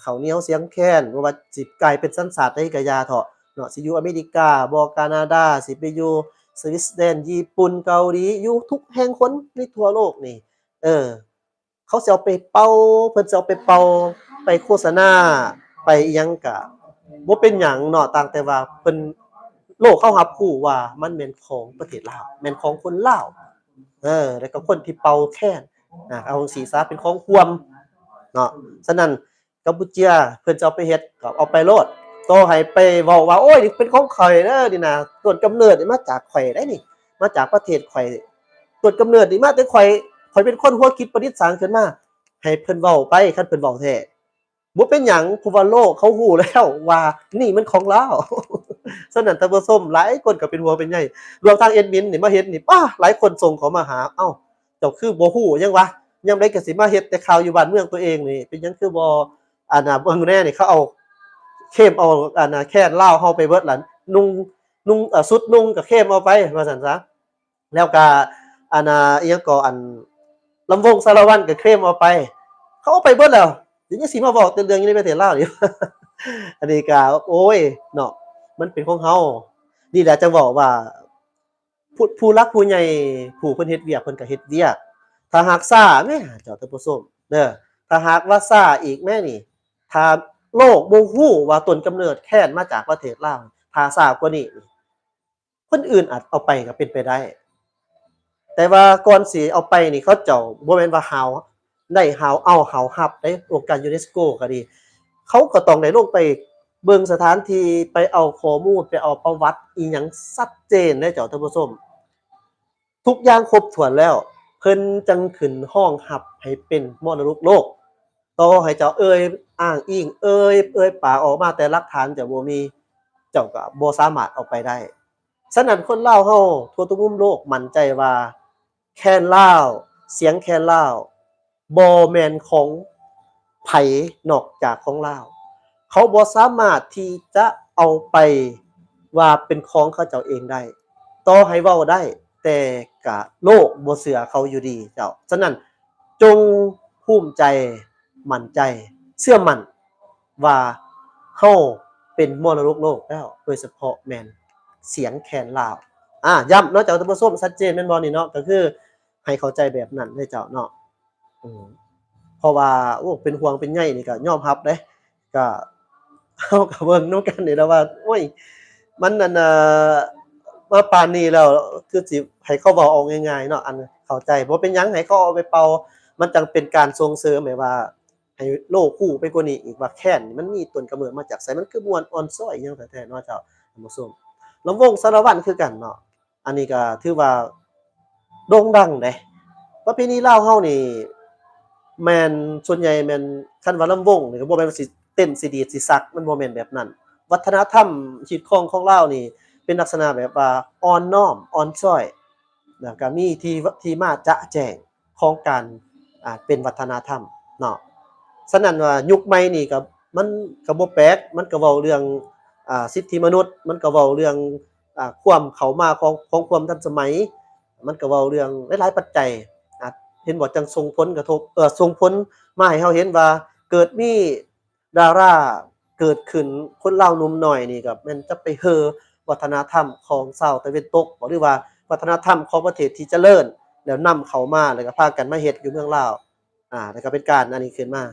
ข้าวเหนียวเสียงแคนบ่ว่าสิกลายเป็นสัญชาติใดก็อย่าเถาะเนาะสิอยู่อเมริกาบ่แคนาดาสิไปอยู่สวิตเซอร์แลนด์ญี่ปุ่นเกาหลีอยู่ทุกแห่งหนในทั่วโลกนี่เขาสิเอาไปเป่าเพิ่นสิเอาไปเป่าไปโฆษณาไปอิหยังก็บ่เป็นหยังเนาะต่างแต่ว่าเพิ่นโลกเขารับรู้ว่ามันแม่นของประเทศลาวแม่นของคนลาวแล้วก็คนที่เป่าแคนเอาจังซี่ซะเป็นของร่วมเนาะฉะนั้นกัมพูชาเพิ่นจะเอาไปเฮ็ดก็เอาไปโลดต่อให้ไปเว้าว่าโอ๊ยนี่เป็นของข้อยเด้อนี่น่ะต้นกำเนิดนี่มาจากข้อยได้นี่มาจากประเทศข้อยต้นกำเนิดนี่มาแต่ข้อยเป็นคนหัวคิดประดิษฐ์สร้างขึ้นมาให้เพิ่นเว้าไปคันเพิ่นเว้าแท้บ่เป็นหยังเพราะว่าโลกเขารู้แล้วว่านี่มันของลาวฉะนั้นท่านผู้ชมหลายคนก็เป็นห่วงเป็นใยรวมทั้งแอดมินนี่มาเฮ็ดนี่ป้าหลายคนส่งเข้ามาหาเอ้าเจ้าคือบ่ฮู้หยังวะยามใดก็สิมาเฮ็ดแต่ข่าวอยู่บ้านเมืองตัวเองนี่เป็นหยังคือบ่เบิ่งแน่นี่เขาเอาเข้มเอาแค่ลาวเฮาไปเบิดล่ะนุ่งชุดนุ่งก็เข้มเอาไปว่าซั่นซะแล้วก็อิหยังก็ลำวงสารวัตรก็เข้มเอาไปเขาเอาไปเบิดแล้วเดี๋ยวยังสิมาเว้าแต่เรื่องอยู่ในประเทศลาวอีก อันนี้ก็โอ๊ยเนาะมันเป็นของเฮานี่แหละจังเว้าว่าผู้หลักผู้ใหญ่ผู้เพิ่นเฮ็ดเวียกเพิ่นก็เฮ็ดเวียกถ้าหากช้าแม่เจ้าท่านผู้ชมเด้อถ้าหากว่าช้าอีกแม่นี่ถ้าโลกบ่ฮู้ว่าต้นกำเนิดแค้นมาจากประเทศลาวถ้าช้ากว่านี้คนอื่นอาจเอาไปก็เป็นไปได้แต่ว่าก่อนสิเอาไปนี่เขาเจ้าบ่แม่นว่าหาวได้หาวเอาหาวรับในองค์การยูเนสโกก็ดีเขาก็ต้องได้ลงไปเบิ่งสถานที่ไปเอาข้อมูลไปเอาประวัติอิหยังชัดเจนเด้อเจ้าท่านผู้ชมทุกอย่างครบถ้วนแล้วเพิ่นจังขึ้นห้องรับให้เป็นมรดกโลกต่อให้เจ้าอ้างอิงปากออกมาแต่หลักฐานจะบ่มีเจ้าก็บ่สามารถเอาไปได้ฉะนั้นคนลาวเฮาทั่วทุกมุมโลกมั่นใจว่าแคนลาวเสียงแคนลาวบ่แม่นของไผนอกจากของลาวเขาบ่สามารถที่จะเอาไปว่าเป็นของเขาเจ้าเองได้ต่อให้เว้าได้แต่ก็โลกบ่เชื่อเขาอยู่ดีเจ้าฉะนั้นจงภูมิใจมั่นใจเชื่อมั่นว่าเฮาเป็นมรดกโลกแล้วโดยเฉพาะแม่นเสียงแคนลาวย้ำเนาะเจ้าท่านผู้ชมชัดเจนแม่นบ่นี่เนาะก็คือให้เข้าใจแบบนั้นเด้อเจ้าเนาะเพราะว่าโอ้เป็นห่วงเป็นใยนี่ก็ยอมรับเด้ก็เฮาก็เบิ่งนำกันนี่แหละว่าโอ้ยมันนั่นมาปานนี้แล้วคือสิให้เขาเว้าเอาง่ายๆเนาะเข้าใจบ่เป็นหยังให้เขาเอาไปเป่ามันจังเป็นการส่งเสริมให้ว่าให้โลกฮู้ไปกว่านี้อีกว่าแค้นนี่มันมีต้นกำเนิดมาจากไสมันคือม่วนอ่อนซ้อยอิหยังแท้ๆเนาะเจ้าท่านผู้ชม ลำวงสารวัตรคือกันเนาะอันนี้ก็ถือว่าโด่งดังเด้ประเพณีลาวเฮานี่แม่นส่วนใหญ่แม่นคันว่าลำวงนี่ก็บ่แม่นว่าสิเต้นสิดีดสิสักมันบ่แม่นแบบนั้น วัฒนธรรมชีวิตของลาวนี่เป็นลักษณะแบบว่าอ่อนน้อมอ่อนช้อยแล้วก็มีที่มาจ๊ะแจ้งของการเป็นวัฒนธรรมเนาะฉะนั้นว่ายุคใหม่นี่ก็มันก็บ่แปลกมันก็เว้าเรื่องสิทธิมนุษย์มันก็เว้าเรื่องความเข้ามาของความทันสมัยมันก็เว้าเรื่องหลายๆปัจจัยเห็นบ่จังส่งผลกระทบส่งผลมาให้เฮาเห็นว่าเกิดมีดาราเกิดขึ้นคนลาวหนุ่มน้อยนี่ก็แม่นจะไปเฮอวัฒนธรรมของชาวตะวันตกบ่หรือว่าวัฒนธรรมของประเทศที่เจริญแล้วนำเข้ามาแล้วก็พากันมาเฮ็ดอยู่เมืองลาวแล้วก็เป็นการอันนี้ขึ้นมา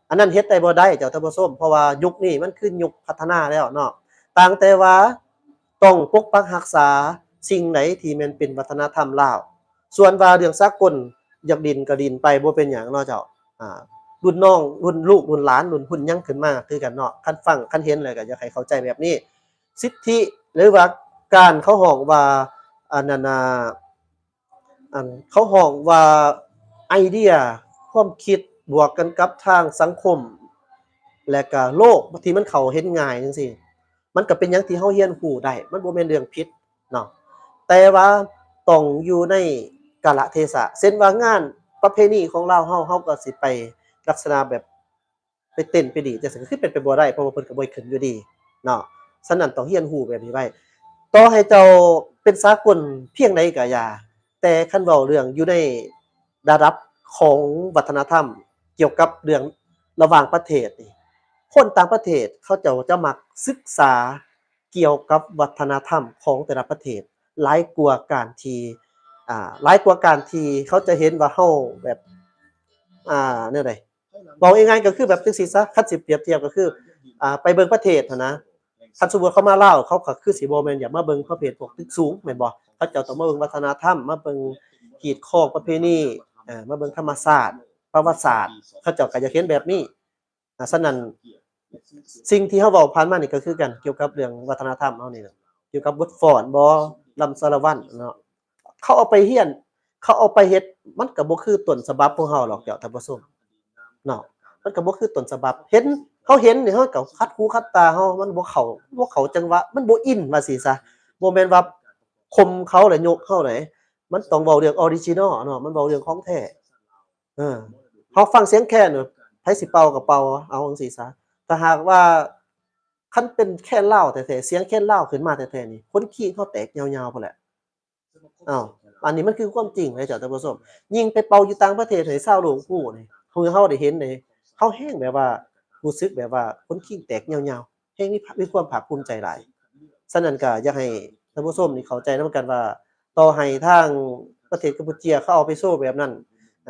อันนั้นเฮ็ดได้บ่ได้เจ้าท่านผู้ชมเพราะว่ายุคนี้มันคือยุคพัฒนาแล้วเนาะต่างแต่ว่าต้องปกปักรักษาสิ่งไหนที่มันเป็นวัฒนธรรมลาวส่วนว่าเรื่องสากลอยากดินก็ดินไปบ่เป็นหยังเนาะเจ้ารุ่นน้องรุ่นลูกรุ่นหลานรุ่นพุ่นยังขึ้นมาคือกันเนาะคันฟังคันเห็นเลยก็อยากให้เข้าใจแบบนี้สิทธิหรือว่าการเขาฮ้องว่าอันนั้นเขาฮ้องว่าไอเดียความคิดบวกกันกับทางสังคมและก็โลกที่มันเข้าเห็นง่ายจังซี่มันก็เป็นหยังที่เฮาเรียนรู้ได้มันบ่แม่นเรื่องผิดเนาะแต่ว่าต้องอยู่ในกาลเทศะเช่นว่างานประเพณีของลาวเฮาก็สิไปลักษณะแบบไปเต้นไปดีจังซี่ก็คือเป็นไปบ่ได้เพราะว่าเพิ่นก็บ่ให้ขึ้นอยู่ดีเนาะฉะนั้นต้องเรียนรู้แบบนี้ไว้ต่อให้เจ้าเป็นสากลเพียงใดก็อย่าแต่คันเว้าเรื่องอยู่ในระดับของวัฒนธรรมเกี่ยวกับเรื่องระหว่างประเทศนี่คนต่างประเทศเขาเจ้าจะมักศึกษาเกี่ยวกับวัฒนธรรมของแต่ละประเทศหลายกว่าการที่เขาจะเห็นว่าเฮาแบบแนวใดเว้าง่ายๆก็คือแบบจังซี่ซะคันสิเปรียบเทียบก็คือไปเบิ่งประเทศหั้นนะคันสมมุติเขามาลาวเขาก็คือสิบ่แม่นอยากมาเบิ่งประเภทพวกตึกสูงแม่นบ่เขาเจ้าต้องมาเบิ่งวัฒนธรรมมาเบิ่งกีดข้องประเพณีมาเบิ่งธรรมชาติประวัติศาสตร์เขาเจ้าก็อยากเห็นแบบนี้ฉะนั้นสิ่งที่เฮาเว้าผ่านมานี่ก็คือกันเกี่ยวกับเรื่องวัฒนธรรมเฮานี่แหละเกี่ยวกับบทฟ้อนบ่ลำสารวัตรเนาะเขาเอาไปเรียนเขาเอาไปเฮ็ดมันก็บ่คือต้นฉบับของเฮาหรอกเจ้าท่านผู้ชมเนาะมันก็บ่คือต้นฉบับเห็นเขาเห็นนี่เฮาก็คัดหูคัดตาเฮามันบ่เข้าจังหวะมันบ่อินว่าซี่ซะบ่แม่นว่าข่มเขาแล้วยกเฮาได้มันต้องเว้าเรื่องออริจินัลเนาะมันเว้าเรื่องของแท้เฮาฟังเสียงแคนไผสิเป่าก็เป่าเอาจังซี่ซะถ้าหากว่าคันเป็นแคนลาวแท้ๆเสียงแคนลาวขึ้นมาแท้ๆนี่คนขี้เขาแตกยาวๆพุ่นแหละอ้าวอันนี้มันคือความจริงเลยเจ้าท่านผู้ชมยิ่งไปเป่าอยู่ต่างประเทศให้ชาวโลกฮู้นี่คือเฮาได้เห็นนี่เฮาแฮงแบบว่ารู้สึกแบบว่าคนขี้แตกยาวๆแฮงมีความภาคภูมิใจหลายฉะนั้นก็อยากให้ท่านผู้ชมนี่เข้าใจนำกันว่าต่อให้ทางประเทศกัมพูเชียเขาเอาไปโชว์แบบนั้น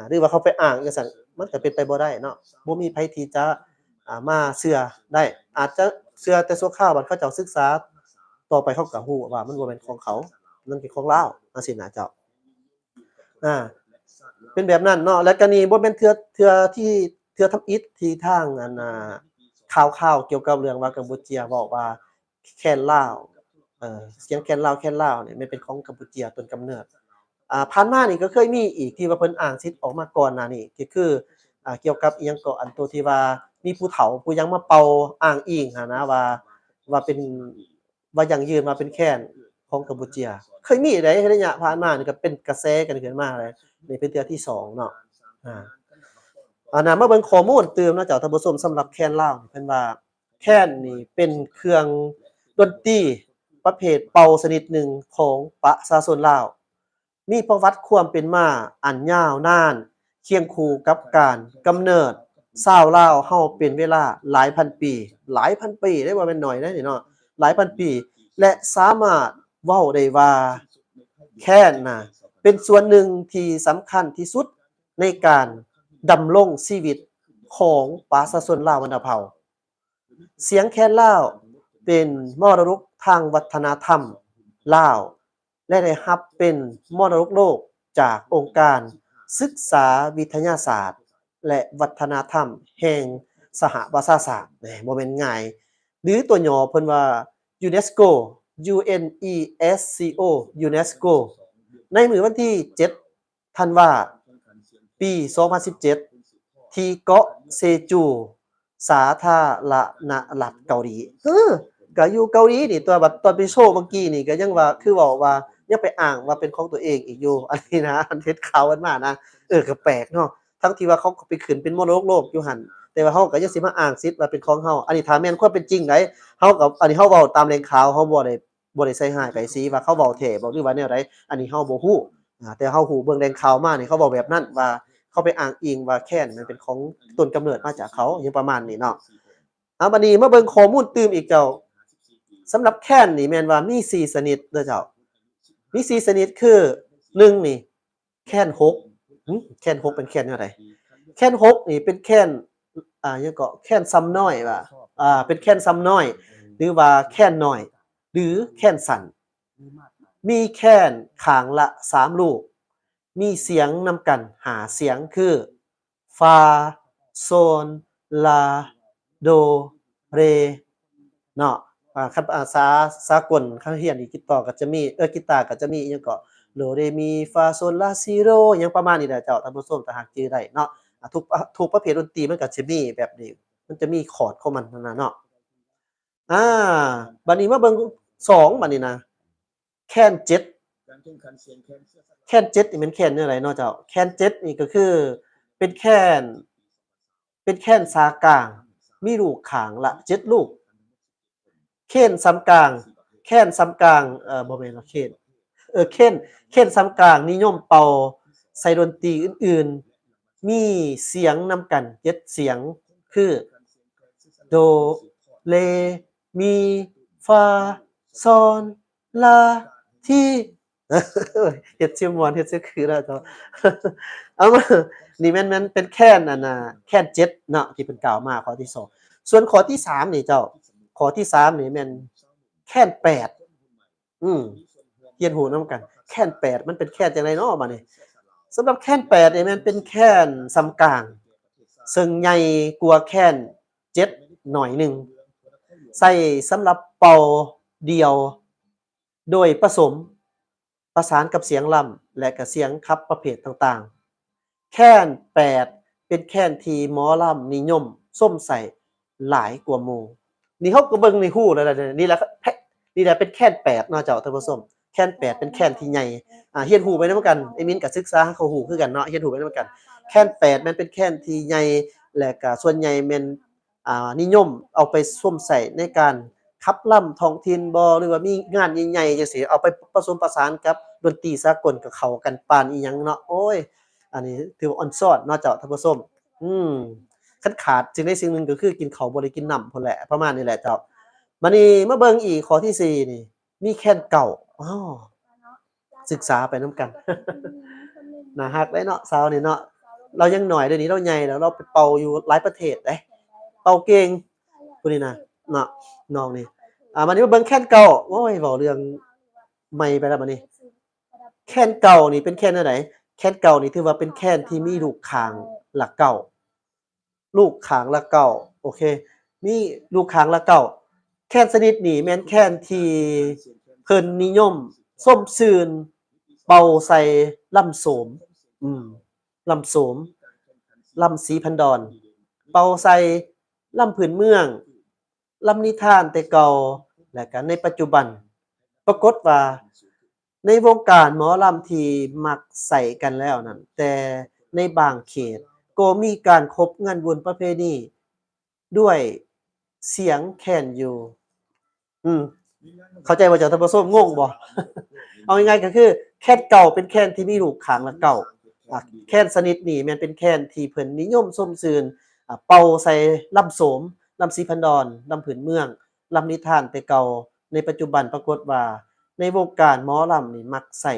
หรือว่าเขาไปอ้างจังซั่นมันก็เป็นไปบ่ได้เนาะบ่มีไผที่จะมาเชื่อได้อาจจะเชื่อแต่ชั่วคราวบัดเขาเจ้าศึกษาต่อไปเขาก็ฮู้ว่ามันบ่แม่นของเขามันเป็นของลาวจังซี่นะเจ้าเป็นแบบนั้นเนาะแล้วก็นี่บ่แม่นเทื่อที่เทื่อทำอิฐที่ทางข่าวเกี่ยวกับเรื่องว่ากัมพูเชียเว้าว่าแคนลาวเสียงแคนลาวนี่มันเป็นของกัมพูเชียต้นกำเนิดผ่านมานี่ก็เคยมีอีกที่ว่าเพิ่นอ้างสิทธิ์ออกมาก่อนหน้านี้ก็คือเกี่ยวกับอิหยังก็อันตัวที่ว่ามีผู้เฒ่าผู้หยังมาเป่าอ้างอิงหั้นนะว่าเป็นว่ายั่งยืนว่าเป็นแคนของกัมพูเชียเคยมีได้ระยะผ่านมานี่ก็เป็นกระแสกันขึ้นมาเลยนี่เป็นเทื่อที่2เนาะมาเบิ่งข้อมูลเติมเนาะเจ้าท่านผู้ชมสำหรับแคนลาวเพิ่นว่าแคนนี่เป็นเครื่องดนตรีประเภทเป่าชนิดหนึ่งของประชาชนลาวมีประวัติความเป็นมาอันยาวนานเคียงคู่กับการกำเนิดชาวลาวเฮาเป็นเวลาหลายพันปีได้บ่แม่นน้อยเด้นี่เนาะหลายพันปีและสามารถเว้าได้ว่าแคนน่ะเป็นส่วนหนึ่งที่สำคัญที่สุดในการดำรงชีวิตของประชาชนลาววรรณเผ่าเสียงแคนลาวเป็นมรดกทางวัฒนธรรมลาวและได้รับเป็นมรดกโลกจากองค์การศึกษาวิทยาศาสตร์และวัฒนธรรมแห่งสหประชาชาติบ่แม่นง่ายหรือตัวย่อเพิ่นว่า UNESCO UNESCO UNESCO ในมื้อวันที่7ธันวาปี2017ที่เกาะเซจู สาธารณรัฐเกาหลีก็อยู่เกาหลีนี่ตัวบัดตอนไปโชว์เมื่อกี้นี่ก็ยังว่าคือเว้าว่ายังไปอ้างว่าเป็นของตัวเองอีกอยู่อันนี้นะอันเฮ็ดข่าวกันมานะก็แปลกเนาะทั้งที่ว่าเขาก็ไปขึ้นเป็นมรดกโลกอยู่หั่นแต่ว่าเฮาก็ยังสิมาอ้างสิทธิ์ว่าเป็นของเฮาอันนี้ถ้าแม่นความเป็นจริงไดเฮาก็อันนี้เฮาเว้าตามแหล่งข่าวเฮาบ่ได้ใส่ร้ายไผสิว่าเขาเว้าแท้บ่หรือว่าแนวใดอันนี้เฮาบ่ฮู้แต่เฮาฮู้เบิ่งแหล่งข่าวมานี่เขาเว้าแบบนั้นว่าเขาไปอ้างอิงว่าแค้นมันเป็นของต้นกำเนิดมาจากเขาหยังประมาณนี้เนาะบัดนี้มาเบิ่งข้อมูลตื่มอีกเจ้าสำหรับแค้นนี่แม่นว่ามี4ชนิดเด้อเจ้ามี4ชนิดคือ1นี่แค้น6แค้น6เป็นแค้นแนวใดแค้น6นี่เป็นแค้นหยังก็แค้นซ้ำน้อยว่าเป็นแค้นซ้ำน้อยหรือว่าแค้นน้อยหรือแค้นสั้นมีแค้นข้างละ3ลูกมีเสียงนำกัน5เสียงคือฟาโซลลาโดเรเนาะคันภาษาสากลคันเรียนอีกกีตาร์ก็จะมีกีตาร์ก็จะมีอิหยังก็โดเรมีฟาโซลลาซิโดอิหยังประมาณนี้แหละเจ้าท่านผู้ชมถ้าหากจื้อได้เนาะทุกประเภทดนตรีมันก็จะมีแบบนี้มันจะมีคอร์ดของมันนั่นน่ะเนาะบัดนี้มาเบิ่ง2บัดนี้นะแค้น7แค้น7นี่มันแค้นแนวใดเนาะเจ้าแค้น7นี่ก็คือเป็นแค้นซากลางมีลูกข้างละ7ลูกแค้นซ้ำกลางบ่แม่นว่าแค้นแค้นซ้ำกลางนิยมเป่าใส่ดนตรีอื่นๆมีเสียงนำกัน7เสียงคือโดเรมีฟาซอลลาทีเฮ็ดชื่อม่วนเฮ็ดชื่อคือแล้วเจ้าเอามานี่แม่นเป็นแค้นอันน่ะแค้น7เนาะที่เพิ่นกล่าวมาข้อที่2ส่วนข้อที่3นี่เจ้าข้อที่3นี่แม่นแค้น8เรียนหูนำกันแค้น8มันเป็นแค้นจังไดเนาะบัดนี้สำหรับแค้น8นี่แม่นเป็นแค้นซ้ำกลางซึ่งใหญ่กว่าแค้น7หน่อยหนึ่งใช้สำหรับเป่าเดี่ยวโดยผสมประสานกับเสียงล่ำและก็เสียงคับประเภทต่างๆแค้น8เป็นแค้นที่หมอลำนิยมส้มใส่หลายกว่าหมู่นี่เฮาก็เบิ่งในฮู้แล้วนี่แหละเป็นแค้น8เนาะเจ้าท่านผู้ชมแค้น8เป็นแค้นที่ใหญ่เรียนรู้ไปนำกันไอ้มิ้นก็ศึกษาให้เขาฮู้คือกันเนาะเรียนรู้ไปนำกันแค้น8มันเป็นแค้นที่ใหญ่และก็ส่วนใหญ่แม่นนิยมเอาไปส้มใส่ในการขับล่ำท้องถิ่นบ่หรือว่ามีงานใหญ่ๆจังซี่เอาไปผสมผสานกับดนตรีสากลก็เข้ากันปานอิหยังเนาะโอ้ยอันนี้ถือว่าอ่อนช้อนเนาะเจ้าท่านผู้ชมคันขาดสิ่งใดสิ่งหนึ่งก็คือกินข้าวบ่ได้กินน้ำพุ่นแหละประมาณนี้แหละเจ้าบัดนี้มาเบิ่งอีกข้อที่4นี่มีแค้นเก่าศึกษาไปนำกัน น่าฮักเด้เนาะสาวนี่เนาะเรายังน้อยเดี๋ยวนี้เราใหญ่แล้วเราไปเป่าอยู่หลายประเทศเด้เป่าเก่งผู้นี้นะเนาะน้องนี่บัดนี้มาเบิ่งแค้นเก่าโอ้ยเว้าเรื่องใหม่ไปแล้วบัดนี้แค้นเก่านี่เป็นแค้นแนวใดแค้นเก่านี่ถือว่าเป็นแค้นที่มีลูกข้างละเก่าลูกข้างละเก่าโอเคมีลูกข้างละเก่าแค้นชนิดนี้แม่นแค้นที่เพิ่นนิยมส้มซื่นเป่าใส่ลำโสมลำโสมลำศรีพันดรเป่าใส่ลำพื้นเมืองลำนิทานแต่เก่าและก็ในปัจจุบันปรากฏว่าในวงการหมอลำที่มักใส่กันแล้วนั่นแต่ในบางเขตก็มีการคบงานบุญประเพณีด้วยเสียงแค้นอยู่เข้าใจบ่เจ้าท่านผู้ชมงงบ่ เอาง่ายๆก็คือแค้นเก่าเป็นแค้นที่มีลูกข้างละเก่าแค้นชนิดนี้แม่นเป็นแค้นที่เพิ่นนิยมส้มซื่นเป่าใส่ลำโสมลำศรีพันดรลำพื้นเมืองลำนิทานแต่เก่าในปัจจุบันปรากฏว่าในวงการหมอลำนี่มักใส่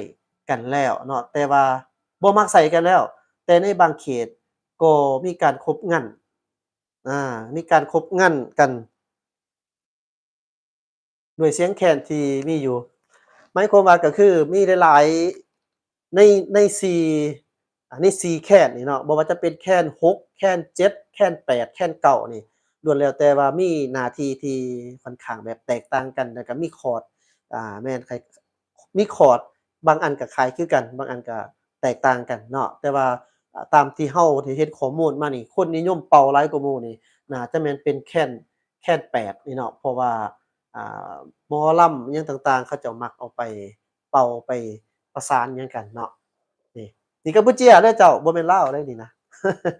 กันแล้วเนาะแต่ว่าบ่มักใส่กันแล้วแต่ในบางเขตก็มีการคบงันมีการคบงันกันด้วยเสียงแค้นที่มีอยู่หมายความว่าก็คือมีหลายๆใน4แค้นนี่เนาะบ่ว่าจะเป็นแค้น6แค้น7แค้น8แค้น9นี่ล้วนแล้วแต่ว่ามีหน้าที่ที่ค่อนข้างแบบแตกต่างกันแล้วก็มีคอร์ด แม่นมีคอร์ดบางอันก็คล้ายคือกันบางอันก็แตกต่างกันเนาะแต่ว่าตามที่เฮาได้เฮ็ดข้อมูลมานี่คนนิยมเป่าหลายกว่าหมู่นี่น่าจะแม่นเป็นแคน8นี่เนาะเพราะว่าอ่าหมอลำอิหยังต่างๆเขาเจ้ามักเอาไปเป่าไปประสานหยังกันเนาะนี่กัมพูเชียเด้อเจ้าบ่แม่นลาวเด้อนี่นะ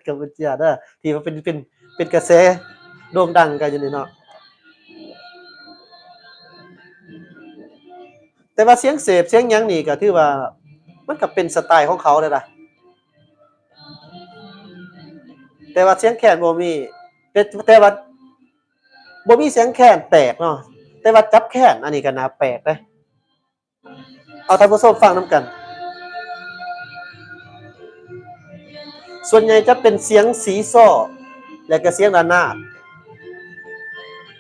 กัมพูเชียเด้อที่ว่าเป็นกระแสโด่งดังกันอยู่นี่เนาะแต่ว่าเสียงเสพเสียงหยังนี่ก็ถือว่ามันก็เป็นสไตล์ของเขาเด้อล่ะแต่ว่าเสียงแคนบ่มีแต่ว่าบ่มีเสียงแคนแปลกเนาะแต่ว่าจับแคนอันนี้ก็น่าแปลกเด้เอาท่านผู้ชมฟังนำกันส่วนใหญ่จะเป็นเสียงสีซ้อและก็เสียงระนาด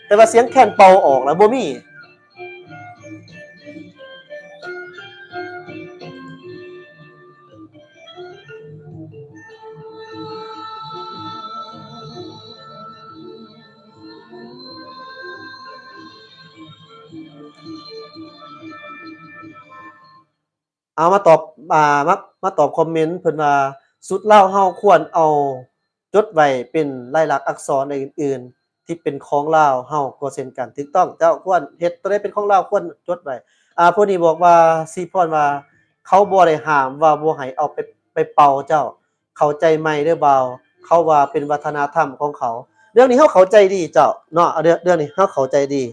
แต่ว่าเสียงแคนเป่าออกแล้วบ่มีเอามาตอบมาตอบคอมเมนต์เพิ่นว่าสุดแล้วเฮาควรเอาจดไว้เป็นลายลักษณ์อักษรอื่นๆที่เป็นของลาวเฮาก็เช่นกันถูกต้องเจ้าควรเฮ็ดตัวใดเป็นของลาวควรจดไว้ผู้นี้บอกว่าซีพรว่าเขาบ่ได้ห้ามว่าบ่ให้เอาไปเป่าเจ้าเข้าใจใหม่เด้อบ่าวเขาว่าเป็นวัฒนธรรมของเขาเรื่องนี้เฮาเข้าใจดีเจ้าเนาะเรื่องนี้เฮาเข้าใจดี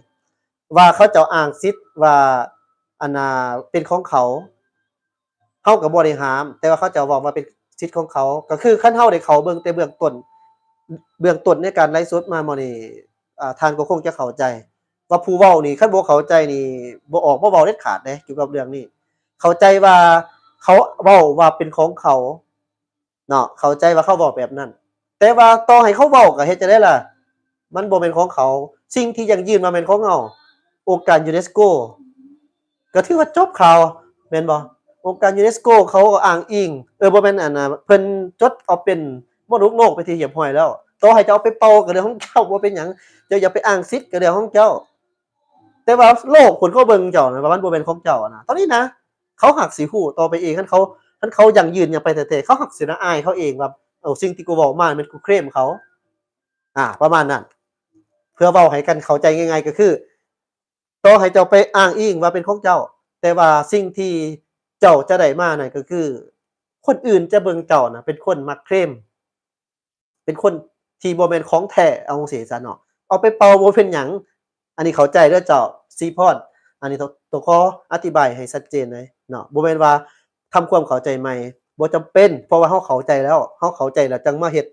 ว่าเขาเจ้าอ้างสิทธิ์ว่าอันน่ะเป็นของเขาเฮาก็บ่ได้ห้ามแต่ว่าเขาเจ้าเว้าว่าเป็นสิทธิ์ของเขาก็คือคันเฮาได้เข้าเบิ่งแต่เบื้องต้นในการไลฟ์สดมาหม้อนี้ท่านก็คงจะเข้าใจว่าผู้เว้านี่คันบ่เข้าใจนี่บ่ออกมาเว้าเด็ดขาดเด้เกี่ยวกับเรื่องนี้เข้าใจว่าเขาเว้าว่าเป็นของเขาเนาะเข้าใจว่าเขาเว้าแบบนั้นแต่ว่าต่อให้เขาเว้าก็เฮ็ดจั่งใดล่ะมันบ่แม่นของเขาสิ่งที่ยั่งยืนว่าแม่นของเราองค์การยูเนสโกก็ถือว่าจบข่าวแม่นบ่องค์การยูเนสโกเขาก็อ้างอิงบ่แม่นอันน่ะเพิ่นจดเอาเป็นมรดกโลกไปที่เรียบร้อยแล้วต่อให้เจ้าเอาไปเป่าก็เรื่องของเจ้าบ่เป็นหยังเจ้าอย่าไปอ้างสิทธิ์ก็เรื่องของเจ้าแต่ว่าโลกเพิ่นก็เบิ่งเจ้านะว่ามันบ่แม่นของเจ้านะตอนนี้นะเขาหักสิฮู้ต่อไปเองคันเขายั่งยืนหยังไปแท้ๆเขาหักสิน่าอายเขาเองว่าสิ่งที่กูเว้ามามันกูเคลมเขาประมาณนั้นเพื่อเว้าให้กันเข้าใจง่ายๆก็คือต่อให้เจ้าไปอ้างอิงว่าเป็นของเจ้าแต่ว่าสิ่งที่เจ้าจะได้มานั่นก็คือคนอื่นจะเบิ่งเจ้าน่ะเป็นคนมาเคลมเป็นคนที่บ่แม่นของแท้เอาจั่งซี้ซะเนาะเอาไปเป่าบ่เป็นหยังอันนี้เข้าใจเด้อเจ้าซีพรอันนี้ต้องขออธิบายให้ชัดเจนเลยเนาะบ่แม่นว่าทำความเข้าใจใหม่บ่จำเป็นเพราะว่าเฮาเข้าใจแล้วจังมาเฮ็ด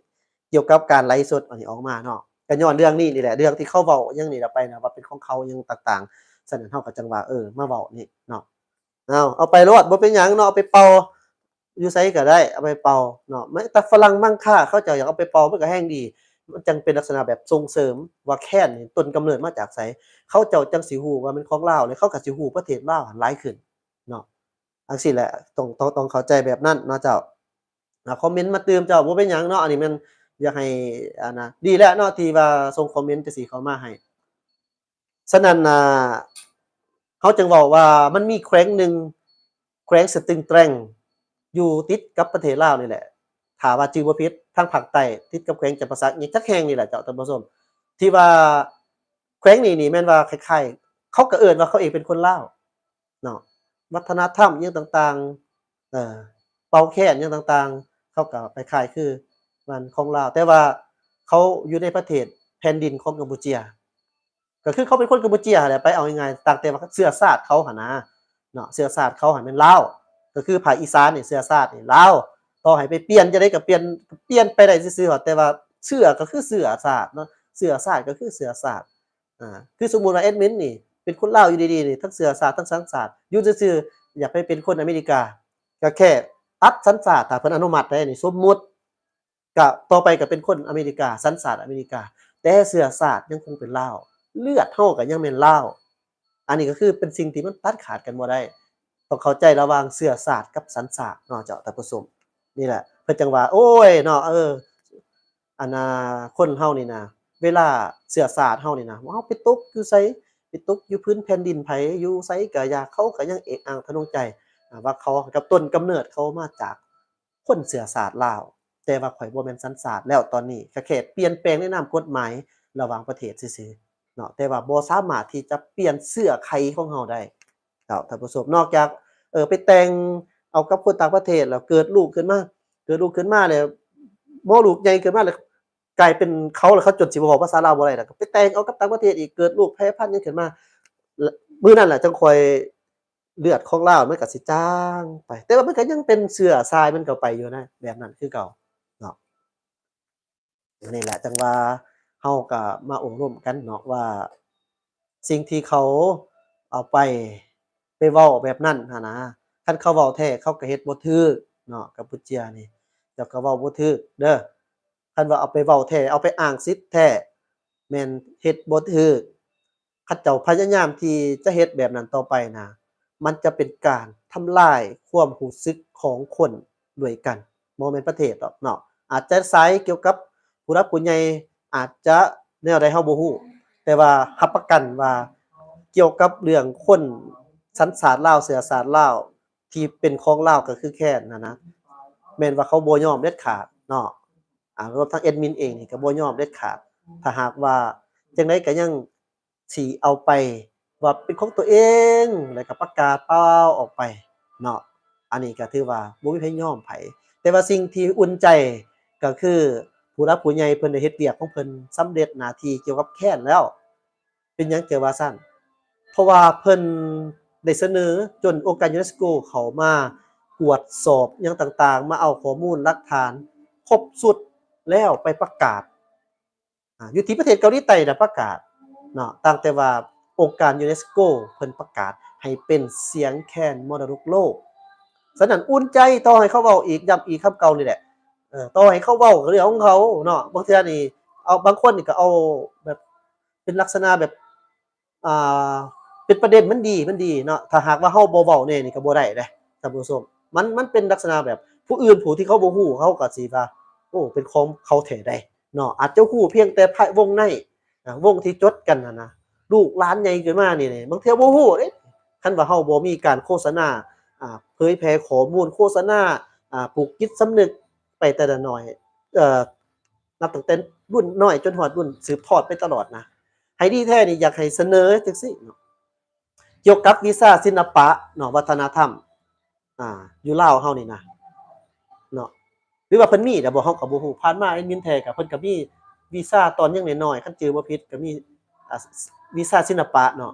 เกี่ยวกับการไลฟ์สดอันนี้ออกมาเนาะก็ย้อนเรื่องนี้นี่แหละเรื่องที่เขาเว้าอย่างนี้ล่ะไปนะว่าเป็นของเขาหยังต่างๆฉะนั้นเฮาก็จังว่ามาเว้านี่เนาะเอาไปโลดบ่เป็นหยังเนาะเอาไปเป่าอยู่ไสก็ได้เอาไปเป่าเนาะแต่ฝรั่งมั่งค่าเขาเจ้าอยากเอาไปเป่ามันก็แฮ่งดีมันจังเป็นลักษณะแบบส่งเสริมว่าแค้นนี่ต้นกำเนิดมาจากไสเขาเจ้าจังสิฮู้ว่ามันของลาวแล้วเขาก็สิฮู้ประเทศลาวหลายขึ้นเนาะจั่งซี้แหละต้องเข้าใจแบบนั้นเนาะเจ้าคอมเมนต์มาเติมเจ้าบ่เป็นหยังเนาะอันนี้มันอยากให้ดีแล้วเนาะที่ว่าส่งคอมเมนต์จังซี่เข้ามาให้ฉะนั้นเขาจึงเว้าว่ามันมีแขวงหนึ่งแขวงสตึงแตรงอยู่ติดกับประเทศลาวนี่แหละถ้าว่าชื่อบ่ผิดทางภาคใต้ติดกับแขวงจำปาสักอีกจักแห่งนี่แหละเจ้าท่านผู้ชมที่ว่าแขวงนี้แม่นว่าคล้ายๆเขาก็เอิ้นว่าเขาเองเป็นคนลาวเนาะวัฒนธรรมอิหยังต่างๆเป่าแค้นอิหยังต่างๆเขาก็คล้ายๆคือมันของลาวแต่ว่าเขาอยู่ในประเทศแผ่นดินของกัมพูเชียก็คือเขาเป็นคนกัมพูเชียนั่นแหละไปเอาง่ายๆต่างแต่ว่าเชื้อชาติเขาหั้นนะเนาะเชื้อชาติเขาหั้นแม่นลาวก็คือภาคอีสานนี่เชื้อชาตินี่ลาวต่อให้ไปเปลี่ยนจั่งใดก็เปลี่ยนไปได้ซื่อๆแต่ว่าเชื้อก็คือเชื้อชาติเนาะเชื้อชาติก็คือเชื้อชาติคือสมมุติว่าแอดมินนี่เป็นคนลาวอยู่ดีๆนี่ทั้งเชื้อชาติทั้งสัญชาติอยู่ซื่อๆอยากไปเป็นคนอเมริกาก็แค่ตัดสัญชาติถ้าเพิ่นอนุมัติได้นี่สมมุติก็ต่อไปก็เป็นคนอเมริกาสัญชาติอเมริกาแต่เชื้อชาติยังคงเป็นลาวเลือดเฮาก็ยังแม่นลาวอันนี้ก็คือเป็นสิ่งที่มันตัดขาดกันบ่ได้ต้องเข้าใจระหว่างเชื้อชาติกับสัญชาติเนาะเจ้าท่านผู้ชมนี่แหละเพิ่นจังว่าโอ้ยเนาะอันน่ะคนเฮานี่นะเวลาเชื้อชาติเฮานี่นะเฮาไปตกอยู่ไส ไปตกอยู่พื้นแผ่นดินไผอยู่ไสก็อยากเขาก็ยังเอะอะทะนงใจว่าเขากับต้นกำเนิดเขามาจากคนเชื้อชาติลาวแต่ว่าข่อยบ่แม่นสัญชาติแล้วตอนนี้ก็แค่เปลี่ยนแปลงในนามกฎหมายระหว่างประเทศซื่อๆเนาะแต่ว่าบ่สามารถที่จะเปลี่ยนเสื้อไขของเราได้ครับท่านผู้ชมนอกจากไปแต่งเอากับคนต่างประเทศแล้วเกิดลูกขึ้นมาแล้วบ่ลูกใหญ่ขึ้นมาแล้วกลายเป็นเขาแล้วเขาจนสิบ่เว้าภาษาลาวบ่ได้แล้วก็ไปแต่งเอากับต่างประเทศอีกเกิดลูกแพร่พันธุ์หยังขึ้นมามื้อนั้นแหละจังค่อยเลือดของลาวมันก็สิจางไปแต่ว่ามันก็ยังเป็นเชื้อชายมันก็ไปอยู่นะแบบนั้นคือเก่าเนาะนี่แหละจังว่าเฮาก็มาอบรมกันเนาะว่าสิ่งที่เขาเอาไปเว้าแบบนั้นหั้นนะคันเขาเว้าแท้เขาก็เฮ็ดบ่ถูกเนาะกัมพูเชียนี่เจ้าก็เว้าบ่ถูกเด้อคันว่าเอาไปเว้าแท้เอาไปอ้างสิทธิ์แท้แม่นเฮ็ดบ่ถูกเขาเจ้าพยายามที่จะเฮ็ดแบบนั้นต่อไปนะมันจะเป็นการทำลายความรู้สึกของคนด้วยกันบ่แม่นประเทศดอกเนาะอาจจะสายเกี่ยวกับผู้หลักผู้ใหญ่อาจจะแนวใดเฮาบ่ฮู้แต่ว่ารับประกันว่าเกี่ยวกับเรื่องคนสัญชาติลาวเชื้อชาติลาวที่เป็นของลาวก็คือแค้นนะแม่นว่าเขาบ่ยอมเด็ดขาดเนาะรวมทั้งแอดมินเองนี่ก็บ่ยอมเด็ดขาดถ้าหากว่าจังได๋ก็ยังสิเอาไปว่าเป็นของตัวเองแล้วก็ประกาศเปล่าออกไปเนาะอันนี้ก็ถือว่าบ่มีไผยอมไผแต่ว่าสิ่งที่อุ่นใจก็คือผู้หลักผู้ใหญ่เพิ่นได้เฮ็ดเวียกของเพิ่นสำเร็จหน้าที่เกี่ยวกับแค้นแล้วเป็นหยังจังว่าซั่นเพราะว่าเพิ่นได้เสนอจนองค์การยูเนสโกเข้ามากวดสอบหยังต่างๆมาเอาข้อมูลหลักฐานครบสุดแล้วไปประกาศอยู่ที่ประเทศเกาหลีใต้น่ะประกาศเนาะตั้งแต่ว่าองค์การยูเนสโกเพิ่นประกาศให้เป็นเสียงแคนมรดกโลกฉะนั้นอุ่นใจต่อให้เขาเว้าอีกย้ำอีกคำเก่านี่แหละต่อให้เขาเว้าก็เรื่องของเขาเนาะบางเทื่อนี่เอาบางคนนี่ก็เอาแบบเป็นลักษณะแบบอ่าเป็นประเด็นมันดีเนาะถ้าหากว่าเฮาบ่เว้าแน่นี่ก็บ่ได้เด้ท่านผู้ชมมันเป็นลักษณะแบบผู้อื่นผู้ที่เขาบ่ฮู้เขาก็สิว่าโอ้เป็นของเขาแท้ได้เนาะอาจจะฮู้เพียงแต่วงในวงที่จดกันน่ะนะลูกหลานใหญ่ขึ้นมานี่บางเทื่อบ่ฮู้เด้คันว่าเฮาบ่มีการโฆษณาเผยแพร่ข้อมูลโฆษณาปลูกจิตสำนึกไปแต่ละน้อยนับตั้งแต่รุ่นน้อยจนฮอดรุ่นสืบทอดไปตลอดนะให้ดีแท้นี่อยากให้เสนอจังซี่เนาะเกี่ยวกับวีซ่าศิลปะเนาะวัฒนธรรมอยู่ลาวเฮานี่นะเนาะหรือว่าเพิ่นมีแต่บ่เฮาก็บ่ฮู้ผ่านมาแอดมินแท้ก็เพิ่นก็มีวีซ่าตอนยังน้อยๆคันจือบ่ผิดก็มีวีซ่าศิลปะเนาะ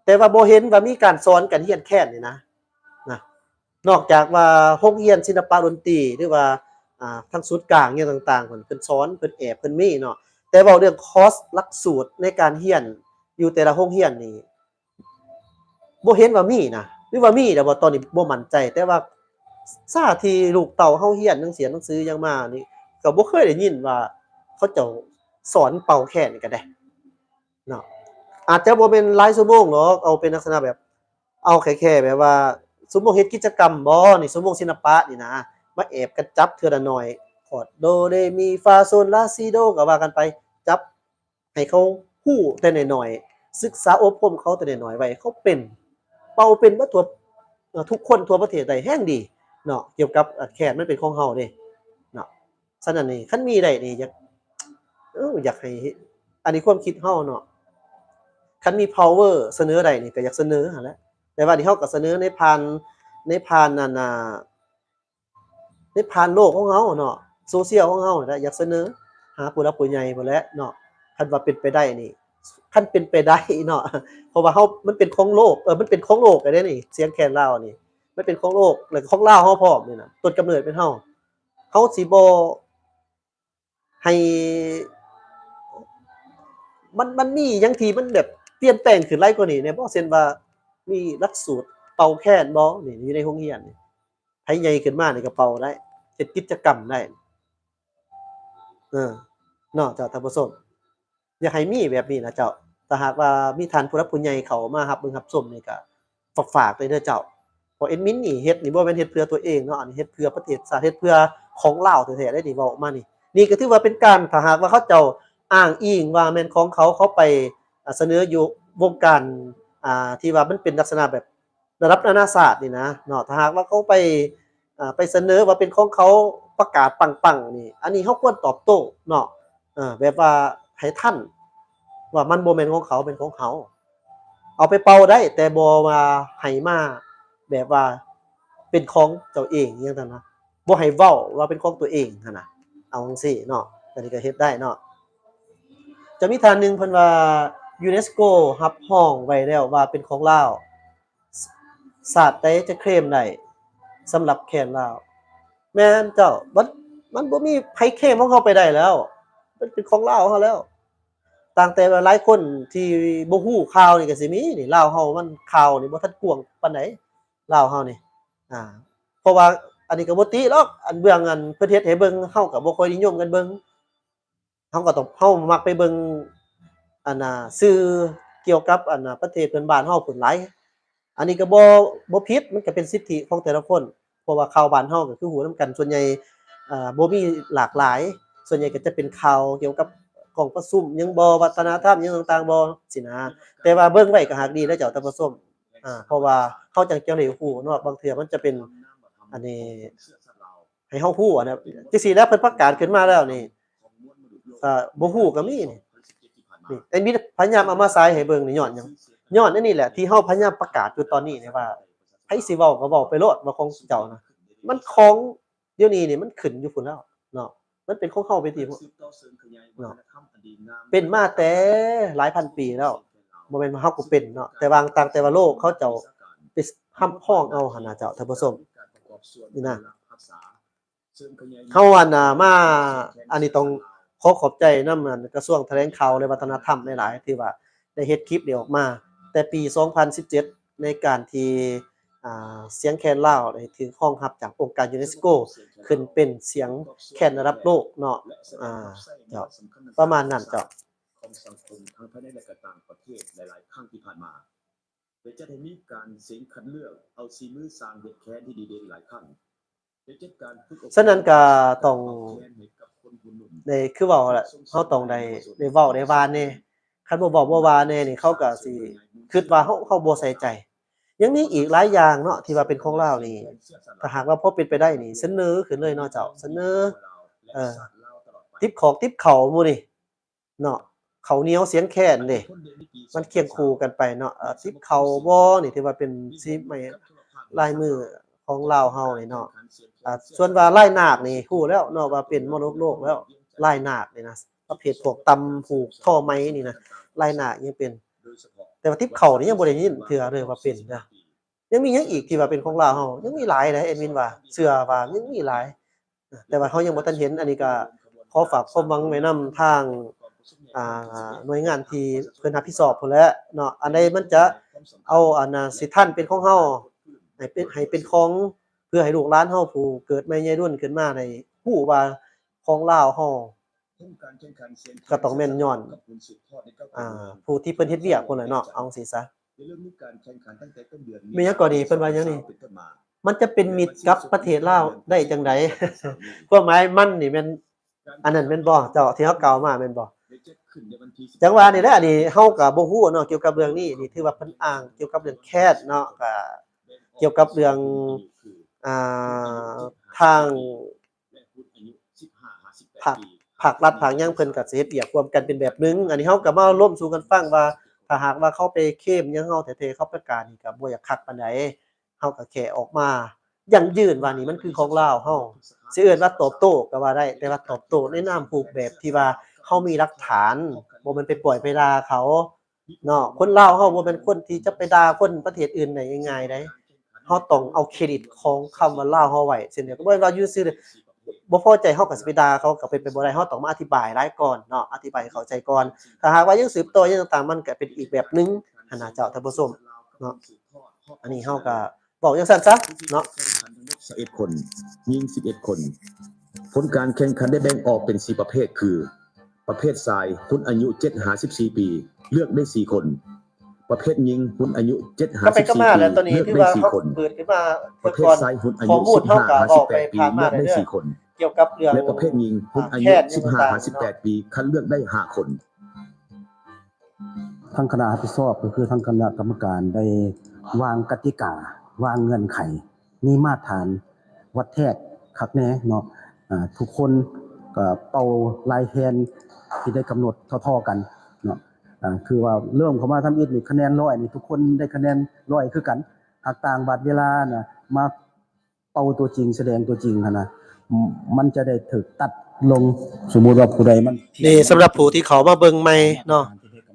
แต่ว่าบ่เห็นว่ามีการสอนกันเรียนแค้นนี่นะนอกจากว่าโรงเรียนศิลปะดนตรีหรือว่าทางศูนย์กลางอิหยังต่างๆเพิ่นสอนเพิ่นแอบเพิ่นมีเนาะแต่เว้าเรื่องคอร์สหลักสูตรในการเรียนอยู่แต่ละโรงเรียนนี่บ่เห็นว่ามีนะหรือว่ามีแต่ว่าตอนนี้บ่มั่นใจแต่ว่าซาที่ลูกเต้าเฮาเรียนหนังสือหยังมานี่ก็บ่เคยได้ยินว่าเขาเจ้าสอนเป่าแค้นก็ได้เนาะอาจจะบ่แม่นหลายชั่วโมงหรอกเอาเป็นลักษณะแบบเอาแค่แบบว่าสมมุติเฮ็ดกิจกรรมบ่นี่ชั่วโมงศิลปะนี่นะมาแอบกันจับเทื่อละน้อยคอร์ดโดเรมีฟาโซลาซิโดก็ว่ากันไปจับให้เขาฮู้แต่น้อยๆศึกษาอบรมเขาแต่น้อยๆไว้เขาเป็นเป่าเป็นบ่ทั่วทุกคนทั่วประเทศได้แฮ่งดีเนาะเกี่ยวกับแค้นมันเป็นของเฮาเด้เนาะฉะนั้นนี่คันมีได้นี่อยากให้อันนี้ความคิดเฮาเนาะคันมี power เสนอได้นี่ก็อยากเสนอหั่นแหละแต่ว่าที่เฮาก็เสนอในผ่านนั่นในผ่านโลกของเฮาเนาะโซเชียลของเฮานั่นแหละอยากเสนอหาผู้หลักผู้ใหญ่พู้นแหละเนาะคันว่าเป็นไปได้นี่คันเป็นไปได้เนาะเพราะว่าเฮามันเป็นของโลกมันเป็นของโลกได้นี่เสียงแคนลาวนี่มันเป็นของโลกแล้วก็ของลาวเฮาพร้อมนี่น่ะต้นกำเนิดเป็นเฮาสิบ่ให้มันมีหยังที่มันแบบเปลี่ยนแปลงขึ้นหลายกว่านี้แหน่บ่เช่นว่ามีหลักสูตรเป่าแคนบ่นี่อยู่ในโรงเรียนนี่ไผใหญ่ขึ้นมานี่ก็เป่าได้เฮ็ดกิจกรรมได้เนาะเจ้าท่านผู้ชมอยากให้มีแบบนี้นะเจ้าถ้าหากว่ามีท่านผู้หลักผู้ใหญ่เข้ามารับเบิ่งรับชมนี่ก็ฝากเลยเด้อเจ้าเพราะแอดมินนี่เฮ็ดนี่บ่แม่นเฮ็ดเพื่อตัวเองเนาะอันนี้เฮ็ดเพื่อประเทศชาติเฮ็ดเพื่อของลาวแท้ๆได้นี่เว้าออกมานี่ก็ถือว่าเป็นการถ้าหากว่าเขาเจ้าอ้างอิงว่าแม่นของเขาไปเสนออยู่ วงการที่ว่ามันเป็นลักษณะแบบระดับนานาชาตินี่นะเนาะถ้าหากว่าเขาไปเสนอว่าเป็นของเขาประกาศปังๆนี่อันนี้เขาควรตอบโต้เนาะแบบว่าให้ท่านว่ามันบ่แม่นของเขาเป็นของเขาเอาไปเป่าได้แต่บ่ว่าให้มาแบบว่าเป็นของเจ้าเองอย่างนั้นนะบ่ให้เว้าว่าเป็นของตัวเองหั่นน่ะเอาจังซี่เนาะอันนี้ก็เฮ็ดได้เนาะจะมีท่านหนึงเพิ่นว่ายูเนสโกรับรองไว้แล้วว่าเป็นของลาวชาติใดจะเคลมได้สำหรับแคนลาวแม่นเจ้ามันบ่มีไผเคลมของเขาไปได้แล้วมันเป็นของลาวเขาแล้วต่างแต่ว่าหลายคนที่บ่ฮู้ข่าวนี่ก็สิมีนี่ลาวเฮามันข่าวนี่บ่ทันกว้างปานใดลาวเฮานี่เพราะว่าอันนี้ก็บ่ติหรอกอันเบื้องอันเพิ่นเฮ็ดให้เบิ่งเฮาก็บ่ค่อยนิยมกันเบิ่งเฮาก็ต้องเฮามักไปเบิ่งสื่อเกี่ยวกับประเทศเพื่อนบ้านเฮาพุ่นหลายอันนี้ก็บ่ผิดมันก็เป็นสิทธิของแต่ละคนเพราะว่าข่าวบ้านเฮาก็คือฮู้นำกันส่วนใหญ่บ่มีหลากหลายส่วนใหญ่ก็จะเป็นข่าวเกี่ยวกับของประชุมหยังบ่วัฒนธรรมหยังต่างๆบ่สินะแต่ว่าเบิ่งไว้ก็ฮักดีเด้อเจ้าท่านผู้ชมเพราะว่าเฮาจังได้ฮู้เนาะบางเทื่อมันจะเป็นอันนี้ให้เฮาฮู้นะจังซี่แล้วเพิ่นประกาศขึ้นมาแล้วนี่บ่ฮู้ก็มีนี่ไอ้มีพยายามเอามาใส่ให้เบิ่งนี่ย้อนหยังย้อนอันนี้แหละที่เฮาพยายามประกาศอยู่ตอนนี้นี่ว่าไผสิเว้าก็เว้าไปโลดว่าของเจ้านะมันของเดี๋ยวนี้นี่มันขึ้นอยู่พุ่นแล้วเนาะมันเป็นของเฮาไปติเนาะเป็นมาแต่หลายพันปีแล้วบ่แม่นว่าเฮาก็เป็นเนาะแต่บางต่างแต่ว่าโลกเขาเจ้าไปห้ำพ้องเอาหั่นน่ะเจ้าท่านผู้ชมนี่นะเฮามาอันนี้ต้องขอขอบใจนำกระทรวงแถลงข่าวและวัฒนธรรมหลายๆที่ว่าได้เฮ็ดคลิปนี้ออกมาแต่ปี2017ในการที่เสียงแคนลาวได้ถือครองรับจากองค์การยูเนสโกขึ้นเป็นเสียงแคนระดับโลกเนาะเจ้าประมาณนั้นเจ้าของสังคมทั้งภายในและก็ต่างประเทศหลายๆครั้งที่ผ่านมาโดยจะได้มีการเสียงคัดเลือกเอาสีมือสร้างเฮ็ดแคนที่ดีเด่นหลายครั้งฉะนั้นก็ต้องได้คือเว้าแหละเฮาต้องได้เว้าได้ว่าแน่คันบ่เว้าบ่ว่าแน่นี่เขาก็สิคิดว่าเฮาบ่ใส่ใจยังมีอีกหลายอย่างเนาะที่ว่าเป็นของลาวนี่ถ้าหากว่าพอเป็นไปได้นี่เสนอขึ้นเลยเนาะเจ้าเสนอติบของติบข้าวหมู่นี่เนาะข้าวเหนียวเสียงแค้นเด้มันเคียงคู่กันไปเนาะติบข้าวบ่นี่ที่ว่าเป็นสิไม้ลายมือของลาวเฮานี่เนาะส่วนว่าลายนาคนี่ฮู้แล้วเนาะว่าเป็นมรดกโลกแล้วลายนาคนี่นะประเภทพวกตำผูกท่อไม้นี่นะลายนาคยังเป็นแต่ว่าทิพเขานี่ยังบ่ได้ยินเทื่อเลยว่าเป็นนะยังมีหยังอีกที่ว่าเป็นของลาวเฮายังมีหลายนะแอดมินว่าเชื่อว่ายังมีหลายแต่ว่าเฮายังบ่ทันเห็นอันนี้ก็ขอฝากความหวังไว้นำทางหน่วยงานที่เพิ่นรับผิดชอบพุ่นแหละเนาะอันใดมันจะเอาสิทันเป็นของเฮาให้เป็นของเพื่อให้ลูกหลานเฮาผู้เกิดใหม่ใหญ่รุ่นขึ้นมาได้ฮู้ว่าของลาวเฮาก็ต้องแม่นย้อนผู้ที่เพิ่นเฮ็ดเวียกพุ่นน่ะเนาะเอาจังซี่ซะมีหยังก็ดีเพิ่นว่าหยังนี่มันจะเป็นมิตรกับประเทศลาวได้จังได๋ความหมายมันนี่แม่นอันนั้นแม่นบ่เจ้าที่เฮากล่าวมาแม่นบ่จังว่านี่แหละอันนี้เฮาก็บ่ฮู้เนาะเกี่ยวกับเรื่องนี้นี่ถือว่าเพิ่นอ้างเกี่ยวกับเรื่องแคสเนาะก็เกี่ยวกับเรื่องทางภาครัฐภาคหยังเพิ่นก็สิเฮ็ดเวียกร่วมกันเป็นแบบนึงอันนี้เฮาก็มาร่วมสู่กันฟังว่าถ้าหากว่าเขาไปเคลมหยังเฮาแท้ๆเขาประกาศนี่ก็บ่อยากคักปานใดเฮาก็แค่ออกมายั่งยืนว่านี่มันคือของลาวเฮาสิเอิ้นว่าตอบโต้ก็ว่าได้แต่ว่าตอบโต้ในนามรูปแบบที่ว่าเฮามีหลักฐานบ่แม่นไปปล่อยไปด่าเขาเนาะคนลาวเฮาบ่แม่นคนที่จะไปด่าคนประเทศอื่นได้ง่ายๆเด้เฮาต้องเอาเครดิตของคำว่าลาวเฮาไว้เช่นเดียวกับว่าอยู่ซื่อบ่พอใจเฮาก็สิไปด่าเขาก็เป็นไปบ่ได้เฮาต้องมาอธิบายหลายก่อนเนาะอธิบายให้เข้าใจก่อนถ้าหากว่ายังสืบต่อยังต่างๆมันก็เป็นอีกแบบนึงหั่นน่ะเจ้าท่านผู้ชมเนาะอันนี้เฮาก็เว้าจังซั่นซะเนาะ11คนยิง11คนผลการแข่งขันได้แบ่งออกเป็น4ประเภทคือประเภทชายคนอายุ7-54ปีเลือกได้4คนประเภทหญิงคนอายุ7-54ปีเลือกได้4คนประเภทชายคนอายุ15-18ปีเลือกได้4คนเกี่ยวกับเรื่องและประเภทหญิงคนอายุ15-18ปีคัดเลือกได้5คน ทางคณะรับผิดชอบก็คือทางคณะกรรมการได้วางกติกาวางเงื่อนไขมีมาตรฐานวัดแทกคักแน่เนาะทุกคนก็เป่าลายแทนที่ได้กำหนดเท่าๆกันเนาะคือว่าเริ่มเข้ามาทำอิฐนี่คะแนน100นี่ทุกคนได้คะแนน100คือกันหากต่างบัดเวลาน่ะมาเป่าตัวจริงแสดงตัวจริงหั่นน่ะมันจะได้ถูกตัดลงสมมุติว่าผู้ใดมัน นี่สำหรับผู้ที่เขามาเบิ่งใหม่เนาะ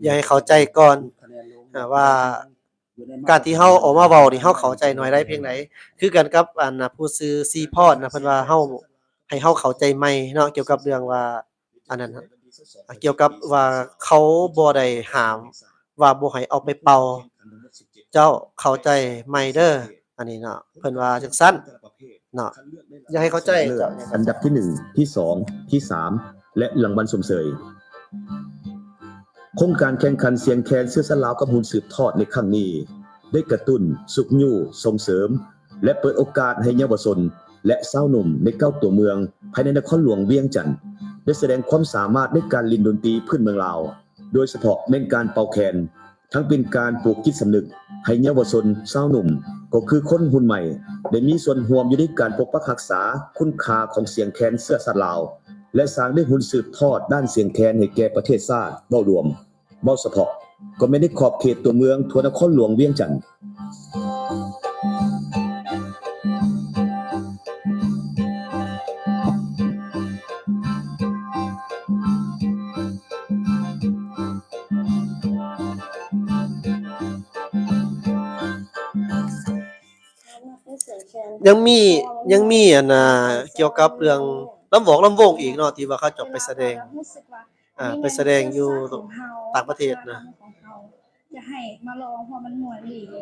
อยากให้เข้าใจก่อนว่าการที่เฮาออกมาเว้านี่เฮาเข้าใจน้อยได้เพียงใดคือกันกับอันน่ะผู้ซื้อซีพอดนะเพิ่นว่าเฮาให้เฮาเข้าใจใหม่เนาะเกี่ยวกับเรื่องว่าอันนั้นน่ะเกี่ยวกับว่าเขาบ่ได้ห้ามว่าบ่ให้เอาไปเป่าเจ้าเข้าใจใหม่เด้ออันนี้เนาะเพิ่นว่าจังซั่นเนาะอยากให้เข้าใจ เลิศ เจ้า อันดับที่ 1 ที่ 2 ที่ 3 และรางวัลสมเสยโครงการแข่งขันเสียงแคนเสื้อสลาวกับหุ่นสืบทอดในครั้งนี้ได้กระตุ้นสุขยู่ส่งเสริม และเปิดโอกาสให้เยาวชนและสาวหนุ่มใน9ตัวเมืองภายในนครหลวงเวียงจันทน์ได้แสดงความสามารถในการเล่นดนตรีพื้นเมืองลาวโดยเฉพาะในการเป่าแคนทั้งเป็นการปลูกจิตสำนึกให้เยาวชนสาวหนุ่มก็คือคนรุ่นใหม่ได้มีส่วนร่วมอยู่ในการปกปักรักษาคุณค่าของเสียงแคนเสื้อสัตว์ลาวและสร้างได้หุ่นสืบทอดด้านเสียงแคนให้แก่ประเทศชาติเว้ารวมเว้าเฉพาะก็ไม่ได้ขอบเขตตัวเมืองทั่วนครหลวงเวียงจันทน์ ยังมีอันน่ะเกี่ยวกับเรื่องลำวงอีกเนาะที่ว่าเขาจะไปแสดงไปแสดงอยู่ต่างประเทศนะ จะให้มาลองเพราะมันม่วนอีหลี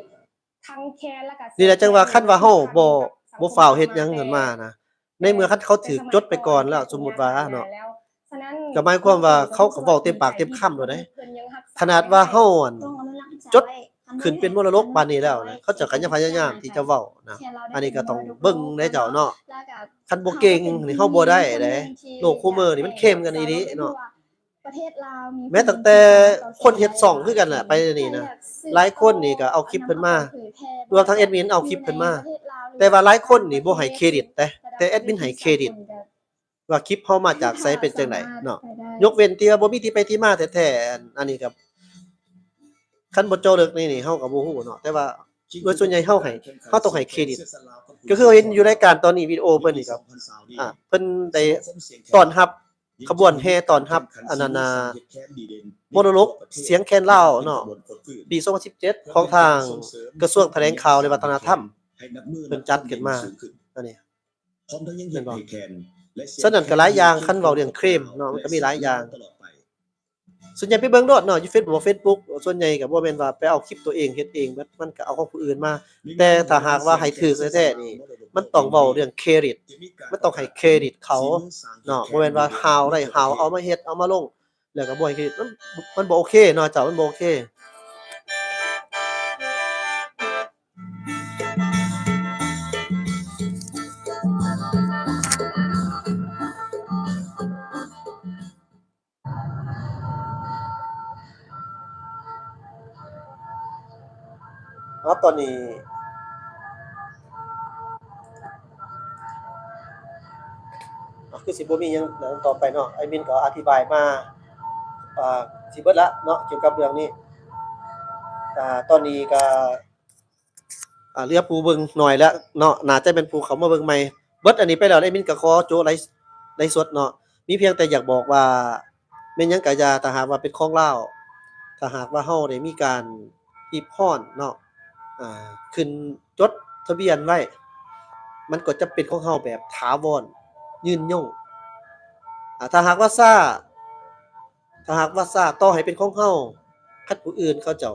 ทั้งแคนแล้วก็ นี่แหละจังว่าคันว่าเฮาบ่ฟ้าวเฮ็ดหยังขึ้นมานะในเมื่อคันเขาถูกจดไปก่อนแล้วสมมุติว่าเนาะก็หมายความว่าเขาก็เว้าเต็มปากเต็มคำแล้วเด้ขนาดว่าเฮาอั่นจดขึ้นเป็นมรดกปานนี้แล้วนะเขาเจ้าก็ยังพยายามที่จะเว้านะอันนี้ก็ต้องเบิ่งในเจ้าเนาะคันบ่เก่งนี่เฮาบ่ได้เด้โลกคุมื้อนี่มันเข้มกันอีหลีเนาะ ประเทศลาวมี แม้ตั้งแต่คนเฮ็ดช่องคือกันน่ะไปนี่นะหลายคนนี่ก็เอาคลิปเพิ่นมารวมทั้งแอดมินเอาคลิปเพิ่นมาแต่ว่าหลายคนนี่บ่ให้เครดิตแต่แอดมินให้เครดิตว่าคลิปเฮามาจากไสเป็นจังไดเนาะยกเว้นที่ว่าบ่มีที่ไปที่มาแท้ๆอันนี้ก็คันบ่เจาะลึกนี่เฮาก็บ่ฮู้เนาะแต่ว่าโดยส่วนใหญ่เฮาต้องให้เครดิตก็คือเห็นอยู่รายการตอนนี้วิดีโอเพิ่นนี่ครับเพิ่นได้ต้อนรับขบวนแห่ต้อนรับอันนั้นน่ะมรดกเสียงแคนลาวเนาะปี2017ของทางกระทรวงแถลงข่าวและวัฒนธรรมเพิ่นจัดขึ้นมาอันนี้เห็นบ่ฉะนั้นก็หลายอย่างคันเว้าเรื่องเคลมเนาะมันก็มีหลายอย่างส่วนใหญ่ไปเบิ่งโลดเนาะอยู่ Facebook ส่วนใหญ่ก็บ่แม่นว่าไปเอาคลิปตัวเองเฮ็ดเองเบิดมันก็เอาของผู้อื่นมาแต่ถ้าหากว่าให้ถูกแท้ๆนี่มันต้องเว้าเรื่องเครดิตมันต้องให้เครดิตเขาเนาะบ่แม่นว่าฮาวได้ฮาวเอามาเฮ็ดเอามาลงแล้วก็บ่ให้เครดิตมันบ่โอเคเนาะเจ้ามันบ่โอเคครับตอนนี้คือสิบ่มีหยังแล้วต่อไปเนาะไอ้มินก็อธิบายมาสิเบิดละเนาะเกี่ยวกับเรื่องนี้ตอนนี้ก็เหลือผู้เบิ่งน้อยแล้วเนาะน่าจะเป็นผู้เข้ามาเบิ่งใหม่เบิดอันนี้ไปแล้วไอ้มินก็ขอโจะไลฟ์สดเนาะมีเพียงแต่อยากบอกว่าแม่นหยังก็อย่าถ้าหากว่าเป็นของลาวถ้าหากว่าเฮาได้มีการอีพรเนาะขึ้นจดทะเบียนไว้มันก็จะเป็นของเฮาแบบถาวรยืนยงถ้าหากว่าซ่าต่อให้เป็นของเฮาคันผู้อื่นเขาเจ้า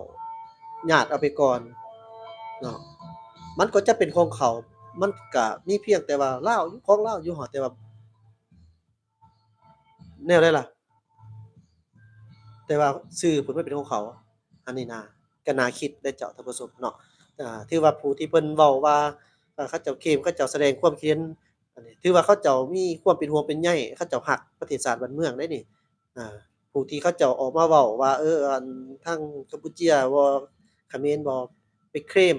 ญาติเอาไปก่อนเนาะมันก็จะเป็นของเขามันก็มีเพียงแต่ว่าลาวอยู่ของลาวอยู่ฮอดแต่ว่าแนวใดล่ะแต่ว่าชื่อเพิ่นมันเป็นของเขาอันนี้นะก็น่าคิดได้เจ้าท่านผู้ชมเนาะถือว่าผู้ที่เพิ่นเว้าว่าเขาเจ้าเคลมเขาเจ้าแสดงความคิดเห็นอันนี้ถือว่าเขาเจ้ามีความเป็นห่วงเป็นใยเขาเจ้ารักประเทศชาติบ้านเมืองได้นี่ ผู้ที่เขาเจ้าออกมาเว้าว่าอันทางกัมพูเชียบ่เขมรบ่ไปเคลม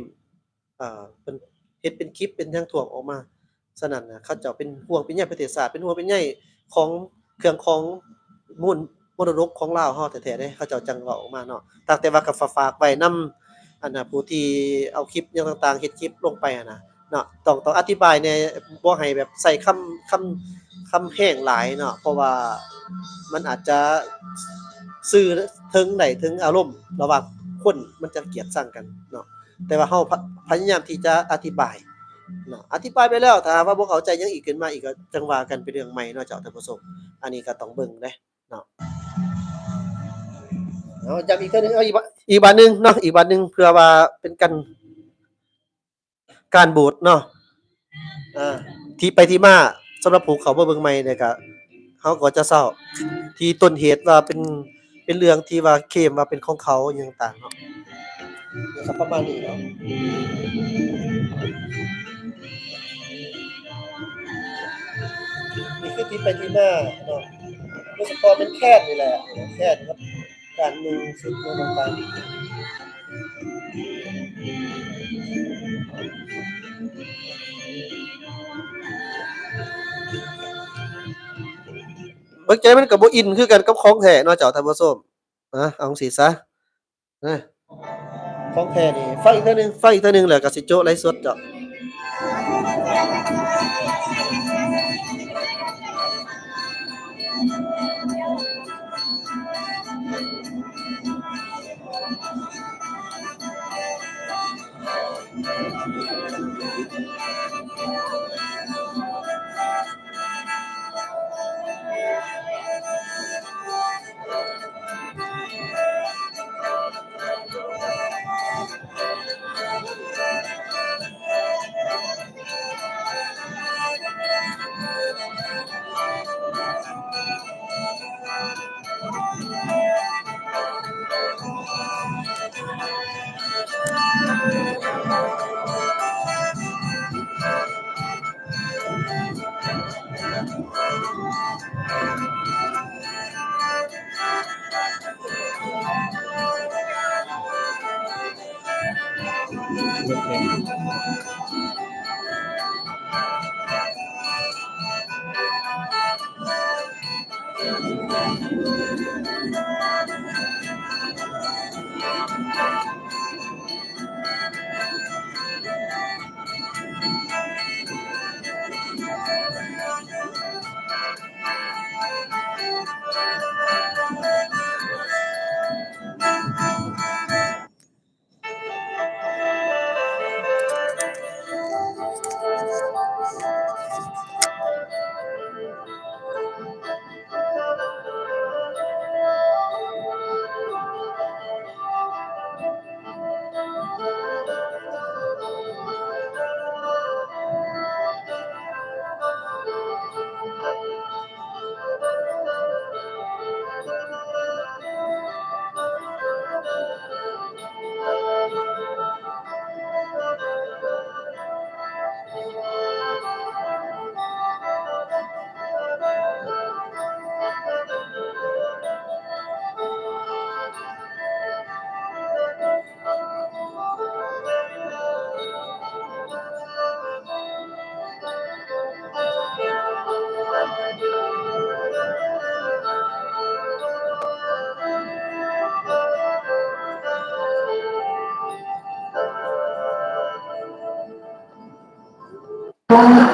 เพิ่นเฮ็ดเป็นคลิปเป็นทางถ่วงออกมาฉะนั้นน่ะเขาเจ้าเป็นห่วงเป็นใยประเทศชาติเป็นห่วงเป็นใยของเครื่องของมูลมรดกของลาวเฮาแท้ๆเดะเขาเจ้าจังเว้าออกมาเนาะตั้งแต่ว่าก็ฝากไว้นำอันน่ะผู้ที่เอาคลิปอิหยังต่างๆเฮ็ดคลิปลงไปอะนะเนาะต้องอธิบายแหน่บ่ให้แบบใส่คำแห้งหลายเนาะเพราะว่ามันอาจจะสื่อถึงได้ถึงอารมณ์ระหว่างคนมันจะเกลียดชังกันเนาะแต่ว่าเฮาพยายามที่จะอธิบายเนาะอธิบายไปแล้วถ้าหากว่าบ่เข้าใจหยังอีกขึ้นมาอีกก็จังว่ากันเป็นเรื่องใหม่เนาะเจ้าท่านผู้ชมอันนี้ก็ต้องเบิ่งเด้เนาะเอาย้ำอีกเทื่อหนึงเอาอีกบาทหนึ่งเนาะอีกบาทหนึ่งเพื่อว่าเป็นการโบสถ์เนาะที่ไปที่มาสำหรับผู้เขามาเบิ่งใหม่เนี่ยก็เขาก็จะเศร้าที่ต้นเหตุว่าเป็นเรื่องที่ว่าเคลมว่าเป็นของเขาอหยังต่างๆเนาะนะครับประมาณนี้เนาะนี่คือที่ไปที่มาเนาะโดยเฉพาะเป็นแค่นนี่แหละแค่นครับการนุ่งชุดนุ่งต่างๆบางใจมันก็บ่อินคือกันกับของแท้เนาะเจ้าท่านผู้ชมเอาจั่งซี้ซะนะของแท้นี่ฟังอีกเทื่อหนึ่งแล้วก็สิโจ๊ะไลฟ์สดเจ้า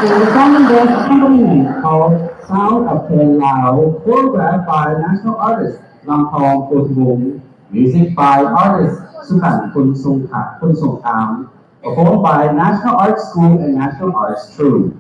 The Commonwealth Company called Sound of Lao, choreographed by national artist Lampong Pothuong, music by artist Sukan Kunsongkam, performed by National Art School and National Arts Troupe.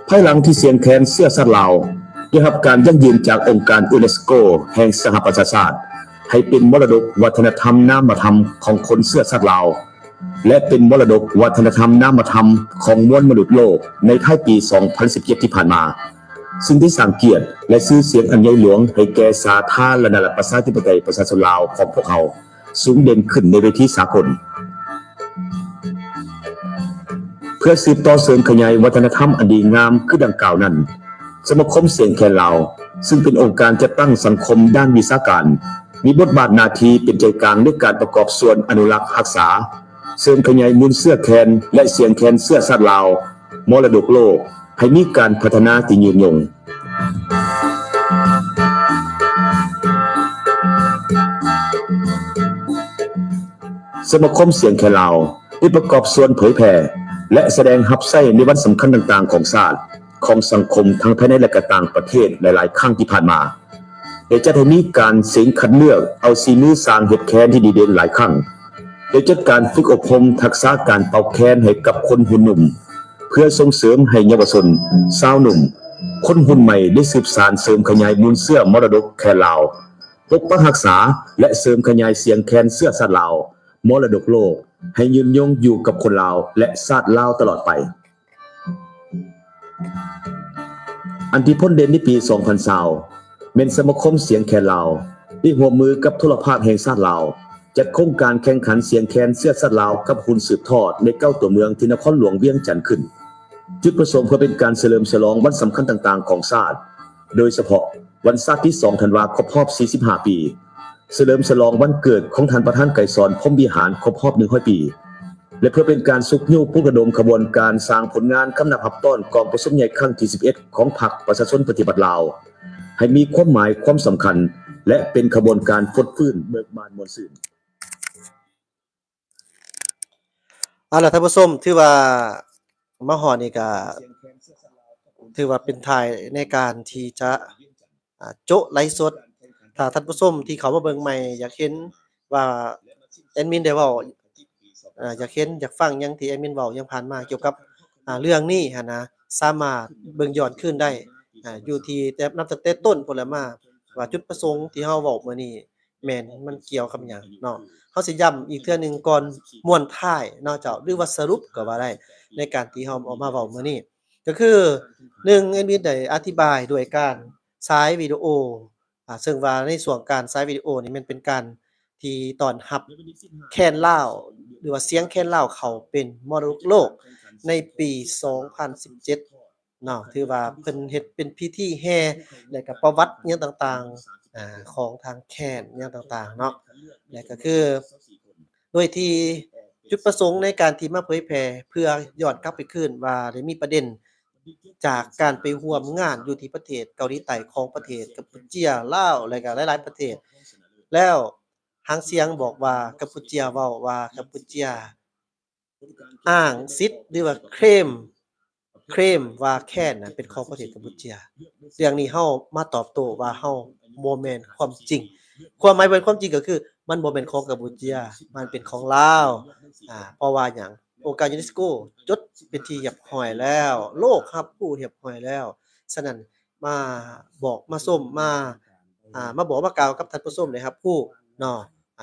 ภายหลังที่เสียงแคนเสื้อสัตว์ลาวได้รับการยั่งยืนจากองค์การยูเนสโกแห่งสหประชาชาติให้เป็นมรดกวัฒนธรรมนามธรรมของคนเสื้อสัตว์ลาวและเป็นมรดกวัฒนธรรมนามธรรมของมวลมนุษย์โลกในท้ายปี 2017 ที่ผ่านมาซึ่งได้สร้างเกียรติและชื่อเสียงอันใหญ่หลวงให้แก่สาธารณรัฐประชาธิปไตยประชาชนลาวของพวกเขาสูงเด่นขึ้นในเวทีสากลเพื่อสืบต่อเสริมขยายวัฒนธรรมอันดีงามคือดังกล่าวนั้นสมาคมเสียงแคนลาวซึ่งเป็นองค์การจัดตั้งสังคมด้านวิชาการมีบทบาทหน้าที่เป็นใจกลางในการประกอบส่วนอนุรักษ์รักษาเสริมขยายมูลเสื้อแคนและเสียงแคนเสื้อสัตว์ลาวมรดกโลกให้มีการพัฒนาที่ยืนยงสมาคมเสียงแคนลาวได้ประกอบส่วนเผยแผ่และแสดงรับใช้ในวันสำคัญต่างๆของชาติของสังคมทั้งภายในและต่างประเทศหลายๆครั้งที่ผ่านมาได้จัดให้มีการเสงคัดเลือกเอาสีมือสร้างเฮ็ดแคนที่ดีเด่นหลายครั้งได้จัดการฝึกอบรมทักษะการเป่าแคนให้กับคนหุ่นหนุ่มเพื่อส่งเสริมให้เยาวชนสาวหนุ่มคนหุ่นใหม่ได้สืบสานเสริมขยายมูลเสื้อมรดกแคนลาวปกปักรักษาและเสริมขยายเสียงแคนเสื้อสัตว์ลาวมรดกโลกให้ยืนยงอยู่กับคนลาวและชาติลาวตลอดไปอันที่พ้นเด่นในปี 2020เป็นสมาคมเสียงแคนลาวได้ร่วมมือกับโทรภาพแห่งชาติลาวจัดโครงการแข่งขันเสียงแคนเสื้อสัตว์ลาวกับหุ่นสืบทอดใน9ตัวเมืองที่นครหลวงเวียงจันทน์ขึ้นจุดประสงค์เพื่อเป็นการเฉลิมฉลองวันสำคัญต่างๆของชาติโดยเฉพาะวันชาติที่2ธันวาคมครบรอบ45ปีเฉลิมฉลองวันเกิดของท่านประธานไกรสอนพรหมวิหารครบรอบ100ปีและเพื่อเป็นการสุขยุปลุกระดมขบวนการสร้างผลงานคำนับหับต้อนกองประชุมใหญ่ครั้งที่11ของพรรคประชาชนปฏิบัติลาวให้มีความหมายความสำคัญและเป็นขบวนการฟดฟื้นเบิกบานมวลซื่นเอาล่ะท่านผู้ชมถือว่ามาฮอดนี่ก็ถือว่าเป็นถ่ายในการที่จะโจ๊ะไลฟ์สดถ้าท่านผู้ชมที่เขามาเบิ่งใหม่อยากเห็นว่าแอดมินได้เว้าอยากเห็นอยากฟังหยังที่แอดมินเว้ายังผ่านมาเกี่ยวกับเรื่องนี้หันนะสามารถเบิ่งย้อนคืนได้อยู่ที่แต่นับตั้งแต่ต้นพุ่นแหละมาว่าจุดประสงค์ที่เฮาเว้ามื้อนี้ แม่นมันเกี่ยวกับหยังเนาะเฮาสิย้ำอีกเทื่อหนึ่งก่อนม่วนท้ายเนาะเจ้าหรือว่าสรุปก็ว่าได้ในการที่เฮาเอามาเว้ามื้อนี้ก็คือ1แอดมินได้อธิบายด้วยการฉายวิดีโอซึ่งว่าในส่วนการฉายวิดีโอนี่มันเป็นการที่ต้อนรับแคนลาวหรือว่าเสียงแคนลาวเข้าเป็นมรดกโลกในปี 2017 เนาะถือว่าเพิ่นเฮ็ดเป็นพิธีแห่แล้วก็ประวัติอิหยังต่างๆของทางแคนอิหยังต่างๆเนาะและก็คือโดยที่จุดประสงค์ในการที่มาเผยแพร่เพื่อย้อนกลับไปคืนว่าได้มีประเด็นจากการไปร่วมงานอยู่ที่ประเทศเกาหลีใต้ของประเทศกัมพูเชียลาวและก็หลายๆประเทศแล้วหางเสียงบอกว่ากัมพูเชียเว้าว่ากัมพูเชียอ้างสิทธิ์หรือว่าเคลมว่าแค้นน่ะเป็นของประเทศกัมพูเชียเรื่องนี้เฮามาตอบโต้ว่าเฮาบ่แม่นความจริงความหมายเป็นความจริงก็คือมันบ่แม่นของกัมพูเชียมันเป็นของลาวเพราะว่าหยังองค์การยูเนสโกจดเป็นที่เรียบร้อยแล้วโลกรับรู้เรียบร้อยแล้วฉะนั้นมาบอกมาส้มมาบอกมากล่าวกับท่านผู้ชมได้รับรู้เนาะ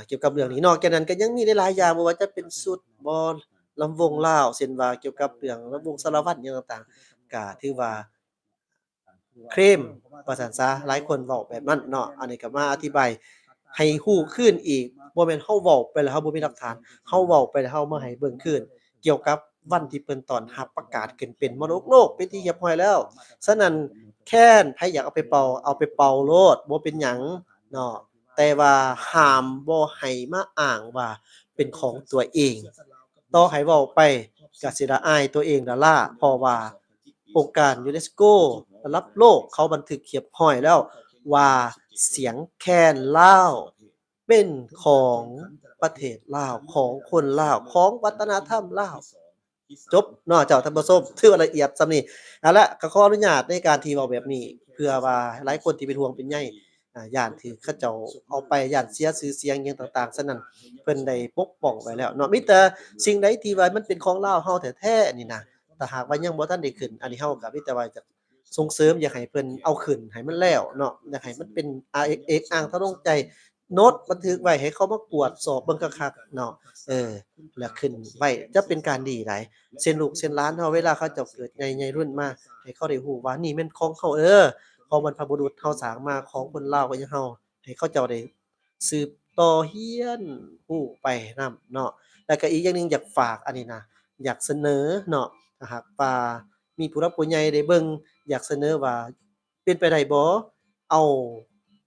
เกี่ยวกับเรื่องนี้นอกจากนั้นก็ยังมีหลายๆอย่างบ่ว่าจะเป็นชุดบ่ลำวงลาวเช่นว่าเกี่ยวกับเรื่องลำวงสารวัตรอิหยังต่างๆก็ถือว่าเคลมว่าซั่นซะหลายคนเว้าแบบนั้นเนาะอันนี้ก็มาอธิบายให้รู้คืนอีกบ่แม่นเฮาเว้าไปแล้วเฮาบ่มีหลักฐานเฮาเว้าไปแล้วเฮามาให้เบิ่งคืนเกี่ยวกับวันที่เพิ่นต้อนรับประกาศขึ้นเป็นมรดกโลกเป็นที่เรียบร้อยแล้วฉะนั้นแค้นไผอยากเอาไปเป่าเอาไปเป่าโลดบ่เป็นหยังเนาะแต่ว่าห้ามบ่ให้มาอ้างว่าเป็นของตัวเองต่อให้เว้าไปก็สิละอายตัวเองนั่นล่ะเพราะว่าองค์การยูเนสโกระดับโลกเขาบันทึกเรียบร้อยแล้วว่าเสียงแคนลาวเป็นของประเทศลาวของคนลาวของวัฒนธรรมลาวจบเนาะเจ้าท่านผู้ชมถือว่าละเอียดส่ำนี้เอาละก็ขออนุญาตในการที่เว้าแบบนี้เพื่อว่าหลายคนที่เป็นห่วงเป็นใยย้านที่เขาเจ้าเอาไปย้านเสียชื่อเสียงอิหยังต่างๆฉะนั้นเพิ่นได้ปกป้องไว้แล้วเนาะมีแต่สิ่งใดที่ว่ามันเป็นของลาวเฮาแท้ๆนี่นะถ้าหากว่ายังบ่ทันได้ขึ้นอันนี้เฮาก็มีแต่ว่าจะส่งเสริมอยากให้เพิ่นเอาขึ้นให้มันแล้วเนาะอยากให้มันเป็นเอกอ้างทะนงใจโน้ตบันทึกไว้ให้เขามากวดสอบเบิ่งคักๆเนาะแล้วขึ้นไว้จะเป็นการดีหลายเช่นลูกเช่นหลานเฮาเวลาเขาเจ้าเกิดใหญ่ๆรุ่นมาให้เขาได้ฮู้ว่านี่แม่นของเขาของบรรพบุรุษเฮาสร้างมาของคนลาวก็อย่างเฮาให้เขาเจ้าได้สืบต่อเรียนรู้ไปนำเนาะแล้วก็อีกอย่างหนึ่งอยากฝากอันนี้นะอยากเสนอเนาะถ้าหากว่ามีผู้หลักผู้ใหญ่ได้เบิ่งอยากเสนอว่าเป็นไปได้บ่เอา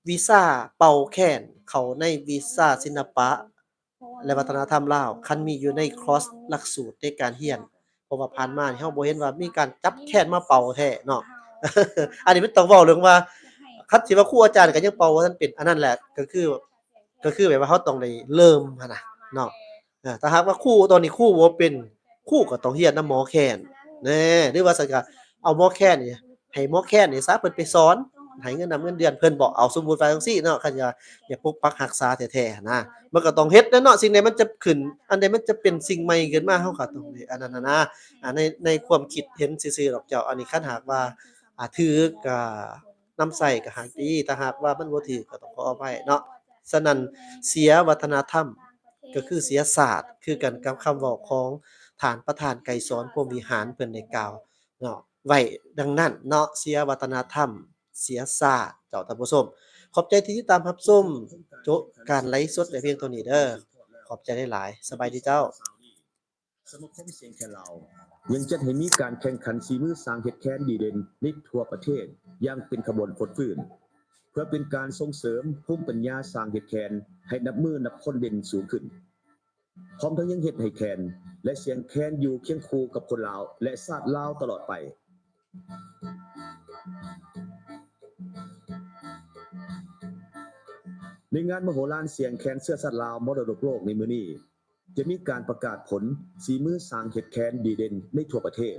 วีซาเป่าแคนเข้าในวีซาศิลปะและวัฒนธรรมลาวคันมีอยู่ในคอร์สหลักสูตรในการเรียนเพราะว่าผ่านมานี่เราบ่เห็นว่ามีการจับแคนมาเป่าแท้เนาะ อันนี้มันต้องเว้าเรื่องว่าคันสิว่าครูอาจารย์ก็ยังเป่าบ่ทันเป็นอันนั้นแหละก็คือแบบว่าเราต้องได้เริ่มหั้นน่ะเนาะถ้าหากว่าครูตอนนี้ครูบ่เป็นครูก็ต้องเรียนนำหมอแคนแหน่หรือว่าซั่นก็เอาหมอแคนนี่ให้หมอแคนนี่ซะเพิ่นไปสอนให้เงินนำเงินเดือนเพิ่นบ่เอาสมมุติว่าจังซี่เนาะคันอยากปกปักรักษาแท้ๆหั้นนะมันก็ต้องเฮ็ดแหล้วเนาะสิ่งใดมันจะขึ้นอันใดมันจะเป็นสิ่งใหม่ขึ้นมาเราก็ต้องได้อันนั้นน่ะนะในความคิดเห็นซื่อๆดอกเจ้าอันนี้คันหากว่าถูกก็นำใช้ก็หากดีถ้าหากว่ามันบ่ถูกก็ต้องขออภัยเนาะฉะนั้นเสียวัฒนธรรมก็คือเสียศาสตร์คือกันกับคำเว้าของท่านประธานไกรสอนพรหมวิหารเพิ่นได้กล่าวเนาะไว้ดังนั้นเนาะเสียวัฒนธรรมเสียศาสตร์เจ้าท่านผู้ชมขอบใจที่ติดตามรับชมจบการไลฟ์สดแต่เพียงเท่านี้เด้อขอบใจหลายๆสบายดีเจ้า สมาคมเสียงแคนลาวยังจัดให้มีการแข่งขันฝีมือสร้างเฮ็ดแคนดีเด่นในทั่วประเทศอย่างเป็นขบวนพดฟื้นเพื่อเป็นการส่งเสริมภูมิปัญญาสร้างเฮ็ดแคนให้นับมือนับคนเด่นสูงขึ้นพร้อมทั้งยังเฮ็ดให้แคนและเสียงแคนอยู่เคียงคู่กับคนลาวและชาติลาวตลอดไปในงานมโหฬารเสียงแคนเสื้อสัตว์ลาวมรดกโลกในมื้อนี้จะมีการประกาศผลฝีมือสร้างเฮ็ดแคนดีเด่นในทั่วประเทศ